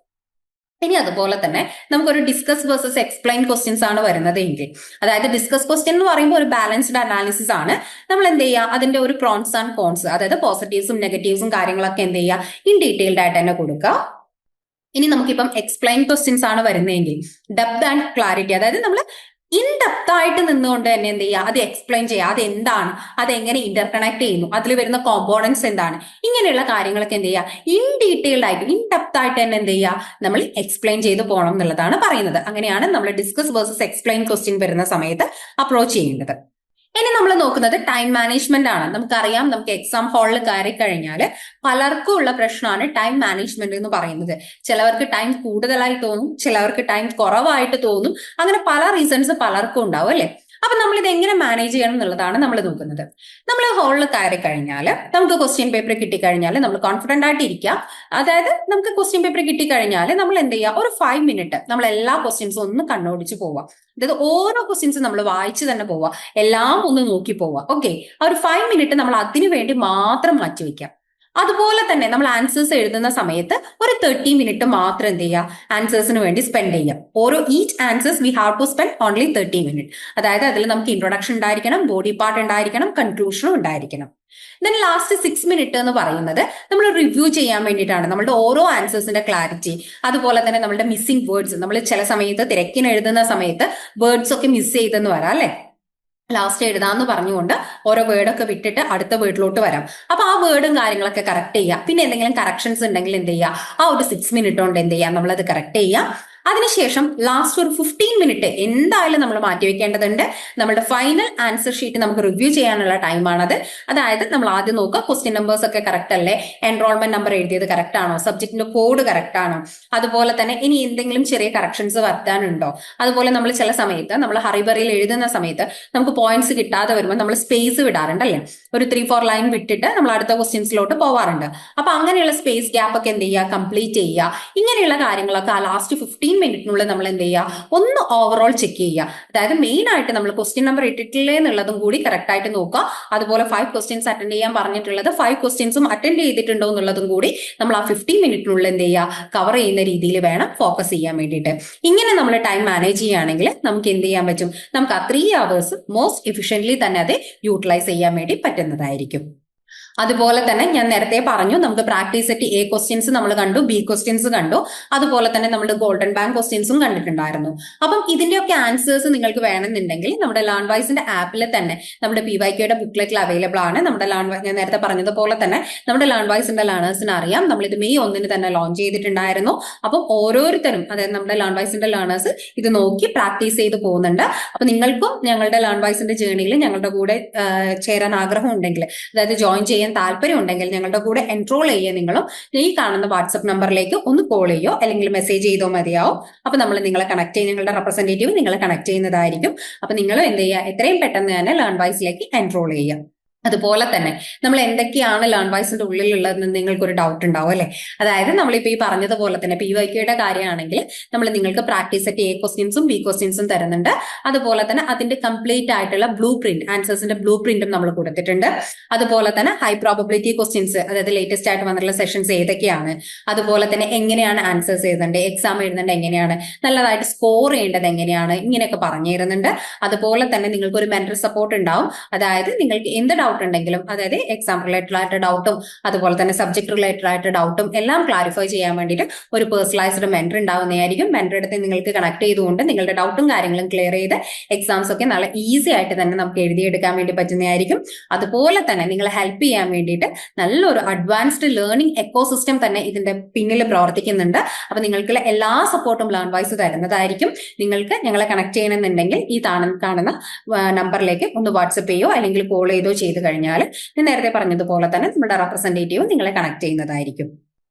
ഇനി അതുപോലെ തന്നെ നമുക്കൊരു ഡിസ്കസ് വേഴ്സസ് എക്സ്പ്ലെയിൻ ക്വസ്റ്റ്യൻസ് ആണ് വരുന്നത് എങ്കിൽ, അതായത് ഡിസ്കസ് ക്വസ്റ്റ്യൻ എന്ന് പറയുമ്പോൾ ഒരു ബാലൻസ്ഡ് അനാലിസിസ് ആണ്. നമ്മൾ എന്ത് ചെയ്യുക, അതിന്റെ ഒരു പ്രോൺസ് ആൻഡ് കോൺസ്, അതായത് പോസിറ്റീവ്സും നെഗറ്റീവ്സും കാര്യങ്ങളൊക്കെ എന്ത് ചെയ്യുക, ഇൻ ഡീറ്റെയിൽഡ് ആയിട്ട് തന്നെ കൊടുക്കുക. ഇനി നമുക്കിപ്പം എക്സ്പ്ലെയിൻ ക്വസ്റ്റ്യൻസ് ആണ് വരുന്നതെങ്കിൽ ഡെപ്ത് ആൻഡ് ക്ലാരിറ്റി, അതായത് നമ്മൾ ഇൻ ഡെപ്ത് ആയിട്ട് നിന്നുകൊണ്ട് തന്നെ എന്ത് ചെയ്യുക, അത് എക്സ്പ്ലെയിൻ ചെയ്യുക, അത് എന്താണ്, അതെങ്ങനെ ഇന്റർകണക്ട് ചെയ്യുന്നു, അതിൽ വരുന്ന കോമ്പോണൻസ് എന്താണ്, ഇങ്ങനെയുള്ള കാര്യങ്ങളൊക്കെ എന്ത് ചെയ്യുക, ഇൻ ഡീറ്റെയിൽഡ് ആയിട്ട് ഇൻ ഡെപ്ത് ആയിട്ട് തന്നെ എന്ത് ചെയ്യുക, നമ്മൾ എക്സ്പ്ലെയിൻ ചെയ്ത് പോകണം എന്നുള്ളതാണ് പറയുന്നത്. അങ്ങനെയാണ് നമ്മൾ ഡിസ്കസ് വേഴ്സസ് എക്സ്പ്ലെയിൻ ക്വസ്റ്റ്യൻ വരുന്ന സമയത്ത് അപ്രോച്ച് ചെയ്യേണ്ടത്. ഇനി നമ്മൾ നോക്കുന്നത് ടൈം മാനേജ്മെന്റ് ആണ്. നമുക്കറിയാം, നമുക്ക് എക്സാം ഹാളിൽ കയറി കഴിഞ്ഞാൽ പലർക്കും ഉള്ള പ്രശ്നമാണ് ടൈം മാനേജ്മെന്റ് എന്ന് പറയുന്നത്. ചിലവർക്ക് ടൈം കൂടുതലായി തോന്നും, ചിലവർക്ക് ടൈം കുറവായിട്ട് തോന്നും. അങ്ങനെ പല റീസൺസ് പലർക്കും ഉണ്ടാവും അല്ലെ. അപ്പൊ നമ്മൾ ഇത് എങ്ങനെ മാനേജ് ചെയ്യണം എന്നുള്ളതാണ് നമ്മൾ നോക്കുന്നത്. നമ്മൾ ഹാളിൽ കയറി കഴിഞ്ഞാൽ നമുക്ക് ക്വസ്റ്റ്യൻ പേപ്പർ കിട്ടിക്കഴിഞ്ഞാൽ നമ്മൾ കോൺഫിഡന്റ് ആയിട്ട് ഇരിക്കുക. അതായത് നമുക്ക് ക്വസ്റ്റ്യൻ പേപ്പർ കിട്ടിക്കഴിഞ്ഞാൽ നമ്മൾ എന്ത് ചെയ്യുക, ഒരു 5 മിനിറ്റ് നമ്മൾ എല്ലാ ക്വസ്റ്റ്യൻസും ഒന്ന് കണ്ണോടിച്ച് പോവാം. അതായത് ഓരോ ക്വസ്റ്റ്യൻസും നമ്മൾ വായിച്ച് തന്നെ പോവാം, എല്ലാം ഒന്ന് നോക്കി പോവാം. ഓക്കെ, ആ ഒരു 5 മിനിറ്റ് നമ്മൾ അതിനു വേണ്ടി മാത്രം മാറ്റിവെക്കാം. അതുപോലെ തന്നെ നമ്മൾ ആൻസേഴ്സ് എഴുതുന്ന സമയത്ത് ഒരു 30 മിനിറ്റ് മാത്രം എന്ത് ചെയ്യുക, ആൻസേഴ്സിന് വേണ്ടി സ്പെൻഡ് ചെയ്യാം. ഓരോ each answers we have to spend only 30 minute. അതായത് അതിൽ നമുക്ക് ഇൻട്രൊഡക്ഷൻ ഉണ്ടായിരിക്കണം, ബോഡി പാർട്ട് ഉണ്ടായിരിക്കണം, കൺക്ലൂഷനും ഉണ്ടായിരിക്കണം. ദെൻ ലാസ്റ്റ് 6 മിനിറ്റ് എന്ന് പറയുന്നത് നമ്മൾ റിവ്യൂ ചെയ്യാൻ വേണ്ടിയിട്ടാണ്. നമ്മുടെ ഓരോ ആൻസേഴ്സിന്റെ ക്ലാരിറ്റി, അതുപോലെ തന്നെ നമ്മുടെ മിസ്സിംഗ് വേർഡ്സ്, നമ്മൾ ചില സമയത്ത് തിരക്കിന് എഴുതുന്ന സമയത്ത് വേർഡ്സ് ഒക്കെ മിസ് ചെയ്തെന്ന് വരാം അല്ലെ. ലാസ്റ്റ് എഴുതാന്ന് പറഞ്ഞുകൊണ്ട് ഓരോ വേർഡൊക്കെ വിട്ടിട്ട് അടുത്ത വേർഡിലോട്ട് വരാം. അപ്പൊ ആ വേർഡും കാര്യങ്ങളൊക്കെ കറക്റ്റ് ചെയ്യുക. പിന്നെ എന്തെങ്കിലും കറക്ഷൻസ് ഉണ്ടെങ്കിൽ എന്ത് ചെയ്യുക, ആ ഒരു 6 മിനിറ്റ് കൊണ്ട് എന്ത് ചെയ്യാം, നമ്മളത് കറക്റ്റ് ചെയ്യുക. അതിനുശേഷം ലാസ്റ്റ് ഒരു 15 മിനിറ്റ് എന്തായാലും നമ്മൾ മാറ്റിവെക്കേണ്ടതുണ്ട്. നമ്മുടെ ഫൈനൽ ആൻസർ ഷീറ്റ് നമുക്ക് റിവ്യൂ ചെയ്യാനുള്ള ടൈമാണത്. അതായത് നമ്മൾ ആദ്യം നോക്കുക ക്വസ്റ്റ്യൻ നമ്പേഴ്സ് ഒക്കെ കറക്റ്റ് അല്ലേ, എൻറോൾമെന്റ് നമ്പർ എഴുതിയത് കറക്റ്റ് ആണോ, സബ്ജക്റ്റിന്റെ കോഡ് കറക്റ്റ് ആണോ, അതുപോലെ തന്നെ ഇനി എന്തെങ്കിലും ചെറിയ കറക്ഷൻസ് വരുത്താനുണ്ടോ. അതുപോലെ നമ്മൾ ചില സമയത്ത് നമ്മൾ ഹറിബറിയിൽ എഴുതുന്ന സമയത്ത് നമുക്ക് പോയിന്റ്സ് കിട്ടാതെ വരുമ്പോൾ നമ്മൾ സ്പേസ് വിടാറുണ്ടല്ലേ, ഒരു 3-4 ലൈൻ വിട്ടിട്ട് നമ്മൾ അടുത്ത ക്വസ്റ്റ്യൻസിലോട്ട് പോവാറുണ്ട്. അപ്പൊ അങ്ങനെയുള്ള സ്പേസ് ഗ്യാപ്പ് ഒക്കെ എന്ത് ചെയ്യുക, കംപ്ലീറ്റ് ചെയ്യുക. ഇങ്ങനെയുള്ള കാര്യങ്ങളൊക്കെ ആ ലാസ്റ്റ് 15 മിനിറ്റിനുള്ളിൽ നമ്മൾ എന്ത് ചെയ്യുക, ഒന്ന് ഓവറോൾ ചെക്ക് ചെയ്യുക. അതായത് മെയിൻ ആയിട്ട് നമ്മൾ ക്വസ്റ്റ്യൻ നമ്പർ ഇട്ടിട്ടില്ലേ എന്നുള്ളതും കൂടി കറക്റ്റ് ആയിട്ട് നോക്കുക. അതുപോലെ 5 ക്വസ്റ്റ്യൻസ് അറ്റൻഡ് ചെയ്യാൻ പറഞ്ഞിട്ടുള്ളത് 5 ക്വസ്റ്റ്യൻസും അറ്റൻഡ് ചെയ്തിട്ടുണ്ടോ എന്നുള്ളതും കൂടി നമ്മൾ ആ 15 മിനിറ്റിനുള്ളിൽ എന്ത് ചെയ്യുക, കവർ ചെയ്യുന്ന രീതിയിൽ വേണം ഫോക്കസ് ചെയ്യാൻ വേണ്ടിയിട്ട്. ഇങ്ങനെ നമ്മൾ ടൈം മാനേജ് ചെയ്യുകയാണെങ്കിൽ നമുക്ക് എന്ത് ചെയ്യാൻ പറ്റും, നമുക്ക് ആ 3 hours മോസ്റ്റ് എഫിഷ്യന്റ്ലി തന്നെ അത് യൂട്ടിലൈസ് ചെയ്യാൻ വേണ്ടി പറ്റുന്നതായിരിക്കും. അതുപോലെ തന്നെ ഞാൻ നേരത്തെ പറഞ്ഞു നമുക്ക് പ്രാക്ടീസ് സെറ്റ് എ ക്വസ്റ്റ്യൻസ് നമ്മൾ കണ്ടു, ബി ക്വസ്റ്റ്യൻസ് കണ്ടു, അതുപോലെ തന്നെ നമ്മുടെ ഗോൾഡൻ ബാങ്ക് ക്വസ്റ്റ്യൻസും കണ്ടിട്ടുണ്ടായിരുന്നു. അപ്പം ഇതിന്റെയൊക്കെ ആൻസേഴ്സ് നിങ്ങൾക്ക് വേണമെന്നുണ്ടെങ്കിൽ നമ്മുടെ ലേൺവൈസിന്റെ ആപ്പിൽ തന്നെ നമ്മുടെ PYQയുടെ ബുക്ക്ലെറ്റിൽ അവൈലബിൾ ആണ്. നമ്മുടെ ഞാൻ നേരത്തെ പറഞ്ഞതുപോലെ തന്നെ നമ്മുടെ ലേൺവൈസിന്റെ ലേണേഴ്സിന് അറിയാം, നമ്മൾ ഇത് May 1 തന്നെ ലോഞ്ച് ചെയ്തിട്ടുണ്ടായിരുന്നു. അപ്പം ഓരോരുത്തരും, അതായത് നമ്മുടെ ലേൺവൈസിന്റെ ലേണേഴ്സ് ഇത് നോക്കി പ്രാക്ടീസ് ചെയ്ത് പോകുന്നുണ്ട്. അപ്പൊ നിങ്ങൾക്കും ഞങ്ങളുടെ ലേൺവൈസിന്റെ ജേർണിയിൽ ഞങ്ങളുടെ കൂടെ ചേരാൻ ആഗ്രഹം ഉണ്ടെങ്കിൽ, അതായത് ജോയിൻ ചെയ്യാൻ താല്പര്യം ഉണ്ടെങ്കിൽ ഞങ്ങളുടെ കൂടെ എൻറോൾ ചെയ്യുക. നിങ്ങളും ഈ കാണുന്ന വാട്സ്ആപ്പ് നമ്പറിലേക്ക് ഒന്ന് കോൾ ചെയ്യോ അല്ലെങ്കിൽ മെസ്സേജ് ചെയ്തോ മതിയാവും. അപ്പൊ നമ്മൾ നിങ്ങളെ കണക്ട് ചെയ്യും, നിങ്ങളുടെ റെപ്രസെന്റേറ്റീവ് നിങ്ങളെ കണക്ട് ചെയ്യുന്നതായിരിക്കും. അപ്പൊ നിങ്ങൾ എന്ത് ചെയ്യുക, എത്രയും പെട്ടെന്ന് തന്നെ ലേൺവൈസിലേക്ക് എൻറോൾ ചെയ്യുക. അതുപോലെ തന്നെ നമ്മൾ എന്തൊക്കെയാണ് ലേൺവൈസിന്റെ ഉള്ളിലുള്ളതെന്ന് നിങ്ങൾക്കൊരു ഡൗട്ട് ഉണ്ടാവും അല്ലെ. അതായത് നമ്മളിപ്പോ ഈ പറഞ്ഞതുപോലെ തന്നെ PYQയുടെ കാര്യമാണെങ്കിൽ നമ്മൾ നിങ്ങൾക്ക് പ്രാക്ടീസ് സെറ്റ് എ ക്വസ്റ്റ്യൻസും ബി ക്വസ്റ്റ്യൻസും തരുന്നുണ്ട്. അതുപോലെ തന്നെ അതിന്റെ കംപ്ലീറ്റ് ആയിട്ടുള്ള ബ്ലൂ പ്രിന്റ്, ആൻസേഴ്സിന്റെ ബ്ലൂ പ്രിന്റും നമ്മൾ കൊടുത്തിട്ടുണ്ട്. അതുപോലെ തന്നെ ഹൈ പ്രോബബിലിറ്റി ക്വസ്റ്റ്യൻസ്, അതായത് ലേറ്റസ്റ്റ് ആയിട്ട് വന്നിട്ടുള്ള സെഷൻസ് ഏതൊക്കെയാണ്, അതുപോലെ തന്നെ എങ്ങനെയാണ് ആൻസേഴ്സ് എഴുതേണ്ടത്, എക്സാം എഴുതേണ്ടത് എങ്ങനെയാണ്, നല്ലതായിട്ട് സ്കോർ ചെയ്യേണ്ടത് എങ്ങനെയാണ്, ഇങ്ങനെയൊക്കെ പറഞ്ഞു തരുന്നുണ്ട്. അതുപോലെ തന്നെ നിങ്ങൾക്ക് ഒരു മെന്റർ സപ്പോർട്ട് ഉണ്ടാവും. അതായത് നിങ്ങൾക്ക് എന്ത് ഡൗട്ട് ഉണ്ടെങ്കിലും, അതായത് എക്സാം റിലേറ്റഡ് ആയിട്ട് ഡൗട്ടും അതുപോലെ തന്നെ സബ്ജക്ട് റിലേറ്റഡ് ആയിട്ട് ഡൗട്ടും എല്ലാം ക്ലാരിഫൈ ചെയ്യാൻ വേണ്ടിയിട്ട് ഒരു പേഴ്സണലൈസ്ഡ് മെന്റർ ഉണ്ടാവുന്നതായിരിക്കും. മെന്റർ അടുത്ത് നിങ്ങൾക്ക് കണക്ട് ചെയ്തുകൊണ്ട് നിങ്ങളുടെ ഡൗട്ടും കാര്യങ്ങളും ക്ലിയർ ചെയ്ത് എക്സാംസ് ഒക്കെ നല്ല ഈസി ആയിട്ട് തന്നെ നമുക്ക് എഴുതിയെടുക്കാൻ വേണ്ടി പറ്റുന്നതായിരിക്കും. അതുപോലെ തന്നെ നിങ്ങളെ ഹെൽപ്പ് ചെയ്യാൻ വേണ്ടിയിട്ട് നല്ലൊരു അഡ്വാൻസ്ഡ് ലേണിംഗ് എക്കോസിസ്റ്റം തന്നെ ഇതിന്റെ പിന്നിൽ പ്രവർത്തിക്കുന്നുണ്ട്. അപ്പൊ നിങ്ങൾക്ക് എല്ലാ സപ്പോർട്ടും ലേൺവൈസ് തരുന്നതായിരിക്കും. നിങ്ങൾക്ക് ഞങ്ങളെ കണക്ട് ചെയ്യണമെന്നുണ്ടെങ്കിൽ ഈ കാണുന്ന നമ്പറിലേക്ക് ഒന്ന് വാട്സപ്പ് ചെയ്യോ അല്ലെങ്കിൽ കോൾ ചെയ്തോ ചെയ്ത് കഴിഞ്ഞാൽ ഞാൻ നേരത്തെ പറഞ്ഞതുപോലെ തന്നെ നമ്മുടെ റെപ്രസെന്റേറ്റീവ് നിങ്ങളെ കണക്ട് ചെയ്യുന്നതായിരിക്കും.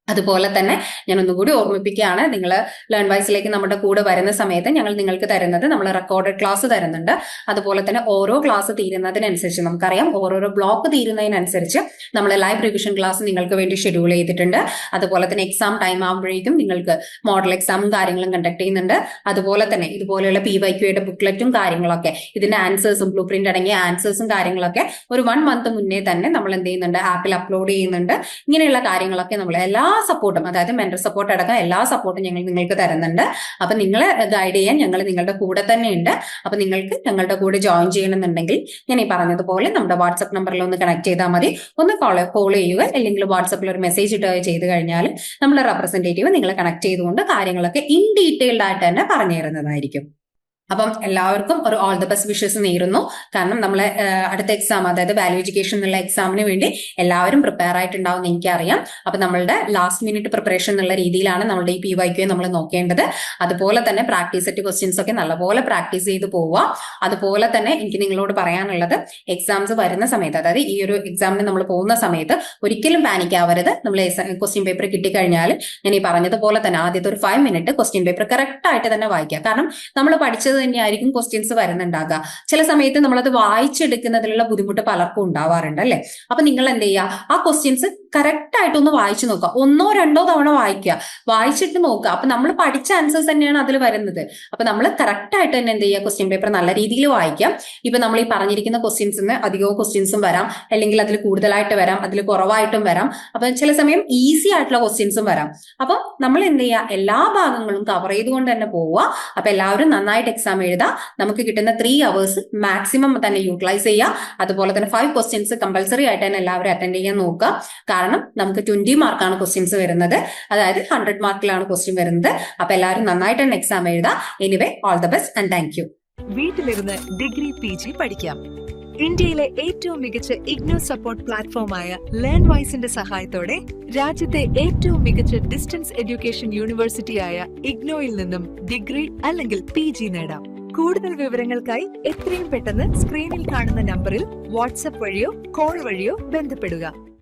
അതുപോലെ തന്നെ ഞാൻ ഒന്നുകൂടി ഓർമ്മിപ്പിക്കുകയാണ്, നിങ്ങൾ ലേൺവൈസിലേക്ക് നമ്മുടെ കൂടെ വരുന്ന സമയത്ത് ഞങ്ങൾ നിങ്ങൾക്ക് തരുന്നത് നമ്മൾ റെക്കോർഡഡ് ക്ലാസ് തരുന്നുണ്ട്. അതുപോലെ തന്നെ ഓരോ ക്ലാസ് തീരുന്നതിനനുസരിച്ച് നമുക്കറിയാം, ഓരോരോ ബ്ലോക്ക് തീരുന്നതിനനുസരിച്ച് നമ്മൾ ലൈവ് റിവിഷൻ ക്ലാസ് നിങ്ങൾക്ക് വേണ്ടി ഷെഡ്യൂൾ ചെയ്തിട്ടുണ്ട്. അതുപോലെ തന്നെ എക്സാം ടൈം ആകുമ്പോഴേക്കും നിങ്ങൾക്ക് മോഡൽ എക്സാമും കാര്യങ്ങളും കണ്ടക്ട് ചെയ്യുന്നുണ്ട്. അതുപോലെ തന്നെ ഇതുപോലെയുള്ള PYQയുടെ ബുക്ക്ലെറ്റും കാര്യങ്ങളൊക്കെ, ഇതിന്റെ ആൻസേഴ്സും ബ്ലൂ പ്രിന്റ് അടങ്ങിയ ആൻസേഴ്സും കാര്യങ്ങളൊക്കെ ഒരു 1 month മുന്നേ തന്നെ നമ്മൾ എന്ത് ചെയ്യുന്നുണ്ട്, ആപ്പിൽ അപ്ലോഡ് ചെയ്യുന്നുണ്ട്. ഇങ്ങനെയുള്ള കാര്യങ്ങളൊക്കെ നമ്മൾ എല്ലാ സപ്പോർട്ടും, അതായത് മെന്റർ സപ്പോർട്ട് അടക്കം എല്ലാ സപ്പോർട്ടും ഞങ്ങൾ നിങ്ങൾക്ക് തരുന്നുണ്ട്. അപ്പൊ നിങ്ങളെ ഗൈഡ് ചെയ്യാൻ ഞങ്ങൾ നിങ്ങളുടെ കൂടെ തന്നെ ഉണ്ട്. അപ്പൊ നിങ്ങൾക്ക് ഞങ്ങളുടെ കൂടെ ജോയിൻ ചെയ്യണമെന്നുണ്ടെങ്കിൽ ഞാൻ ഈ പറഞ്ഞതുപോലെ നമ്മുടെ വാട്സ്ആപ്പ് നമ്പറിൽ ഒന്ന് കണക്ട് ചെയ്താൽ മതി. ഒന്ന് കോൾ ചെയ്യുക അല്ലെങ്കിൽ വാട്സ്ആപ്പിൽ ഒരു മെസ്സേജ് ഇടുക ചെയ്ത് കഴിഞ്ഞാൽ നമ്മുടെ റെപ്രസെന്റേറ്റീവ് നിങ്ങളെ കണക്ട് ചെയ്തുകൊണ്ട് കാര്യങ്ങളൊക്കെ ഇൻ ഡീറ്റെയിൽഡ് ആയിട്ട് തന്നെ പറഞ്ഞു തരുന്നതായിരിക്കും. അപ്പം എല്ലാവർക്കും ഒരു ഓൾ ദ ബെസ്റ്റ് വിഷസ് നേരുന്നു. കാരണം നമ്മളെ അടുത്ത എക്സാം, അതായത് വാല്യൂ എഡ്യൂക്കേഷൻ എന്നുള്ള എക്സാമിന് വേണ്ടി എല്ലാവരും പ്രിപ്പയർ ആയിട്ടുണ്ടാവും എന്ന് എനിക്കറിയാം. അപ്പൊ നമ്മളുടെ ലാസ്റ്റ് മിനിറ്റ് പ്രിപ്പറേഷൻ എന്നുള്ള രീതിയിലാണ് നമ്മുടെ ഈ PYQ നമ്മൾ നോക്കേണ്ടത്. അതുപോലെ തന്നെ പ്രാക്ടീസ് സെറ്റ് ക്വസ്റ്റ്യൻസ് ഒക്കെ നല്ലപോലെ പ്രാക്ടീസ് ചെയ്ത് പോവുക. അതുപോലെ തന്നെ എനിക്ക് നിങ്ങളോട് പറയാനുള്ളത്, എക്സാംസ് വരുന്ന സമയത്ത്, അതായത് ഈ ഒരു എക്സാമിന് നമ്മൾ പോകുന്ന സമയത്ത് ഒരിക്കലും പാനിക് ആവരുത്. നമ്മൾ ക്വസ്റ്റ്യൻ പേപ്പർ കിട്ടിക്കഴിഞ്ഞാൽ ഞാൻ ഈ പറഞ്ഞതുപോലെ തന്നെ ആദ്യത്തെ ഒരു 5 മിനിറ്റ് ക്വസ്റ്റ്യൻ പേപ്പർ കറക്റ്റ് ആയിട്ട് തന്നെ വായിക്കുക. കാരണം നമ്മൾ പഠിച്ചത് തന്നെയായിരിക്കും ക്വസ്റ്റ്യൻസ് വരുന്നുണ്ടാകുക. ചില സമയത്ത് നമ്മളത് വായിച്ചെടുക്കുന്നതിലുള്ള ബുദ്ധിമുട്ട് പലർക്കും ഉണ്ടാവാറുണ്ട് അല്ലെ. അപ്പൊ നിങ്ങൾ എന്ത് ചെയ്യുക, ആ ക്വസ്റ്റ്യൻസ് കറക്റ്റ് ആയിട്ട് ഒന്ന് വായിച്ചു നോക്കുക. 1-2 തവണ വായിക്കുക, വായിച്ചിട്ട് നോക്കുക. അപ്പൊ നമ്മൾ പഠിച്ച ആൻസേഴ്സ് തന്നെയാണ് അതിൽ വരുന്നത്. അപ്പൊ നമ്മൾ കറക്റ്റ് ആയിട്ട് തന്നെ എന്ത് ചെയ്യുക, ക്വസ്റ്റ്യൻ പേപ്പർ നല്ല രീതിയിൽ വായിക്കാം. ഇപ്പൊ നമ്മൾ ഈ പറഞ്ഞിരിക്കുന്ന ക്വസ്റ്റ്യൻസിന് അധികവും ക്വസ്റ്റ്യൻസും വരാം, അല്ലെങ്കിൽ അതിൽ കൂടുതലായിട്ട് വരാം, അതിൽ കുറവായിട്ടും വരാം. അപ്പൊ ചില സമയം ഈസി ആയിട്ടുള്ള ക്വസ്റ്റ്യൻസും വരാം. അപ്പം നമ്മൾ എന്ത് ചെയ്യുക, എല്ലാ ഭാഗങ്ങളും കവർ ചെയ്തുകൊണ്ട് തന്നെ പോവുക. അപ്പൊ എല്ലാവരും നന്നായിട്ട് എക്സാം എഴുതാം. നമുക്ക് കിട്ടുന്ന 3 hours മാക്സിമം തന്നെ യൂട്ടിലൈസ് ചെയ്യുക. അതുപോലെ തന്നെ 5 ക്വസ്റ്റ്യൻസ് കമ്പൽസറി ആയിട്ട് തന്നെ എല്ലാവരും അറ്റൻഡ് ചെയ്യാൻ നോക്കുക. കാരണം നമുക്ക് 20 മാർക്കാണ് ക്വസ്റ്റ്യൻസ് വരുന്നത്, അതായത് 100 മാർക്കിലാണ് ക്വസ്റ്റ്യൻ വരുന്നത്. അപ്പൊ എല്ലാവരും നന്നായിട്ട് തന്നെ എക്സാം എഴുതാം. Anyway, all the best and thank you. വീട്ടിലിരുന്ന് ഡിഗ്രി PG പഠിക്കാം. ഇന്ത്യയിലെ ഏറ്റവും മികച്ച ഇഗ്നോ സപ്പോർട്ട് പ്ലാറ്റ്ഫോമായ ലേൺവൈസിന്റെ സഹായത്തോടെ രാജ്യത്തെ ഏറ്റവും മികച്ച ഡിസ്റ്റൻസ് എഡ്യൂക്കേഷൻ യൂണിവേഴ്സിറ്റിയായ ഇഗ്നോയിൽ നിന്നും ഡിഗ്രി അല്ലെങ്കിൽ PG നേടാം. കൂടുതൽ വിവരങ്ങൾക്കായി എത്രയും പെട്ടെന്ന് സ്ക്രീനിൽ കാണുന്ന നമ്പറിൽ വാട്സ്ആപ്പ് വഴിയോ കോൾ വഴിയോ ബന്ധപ്പെടുക.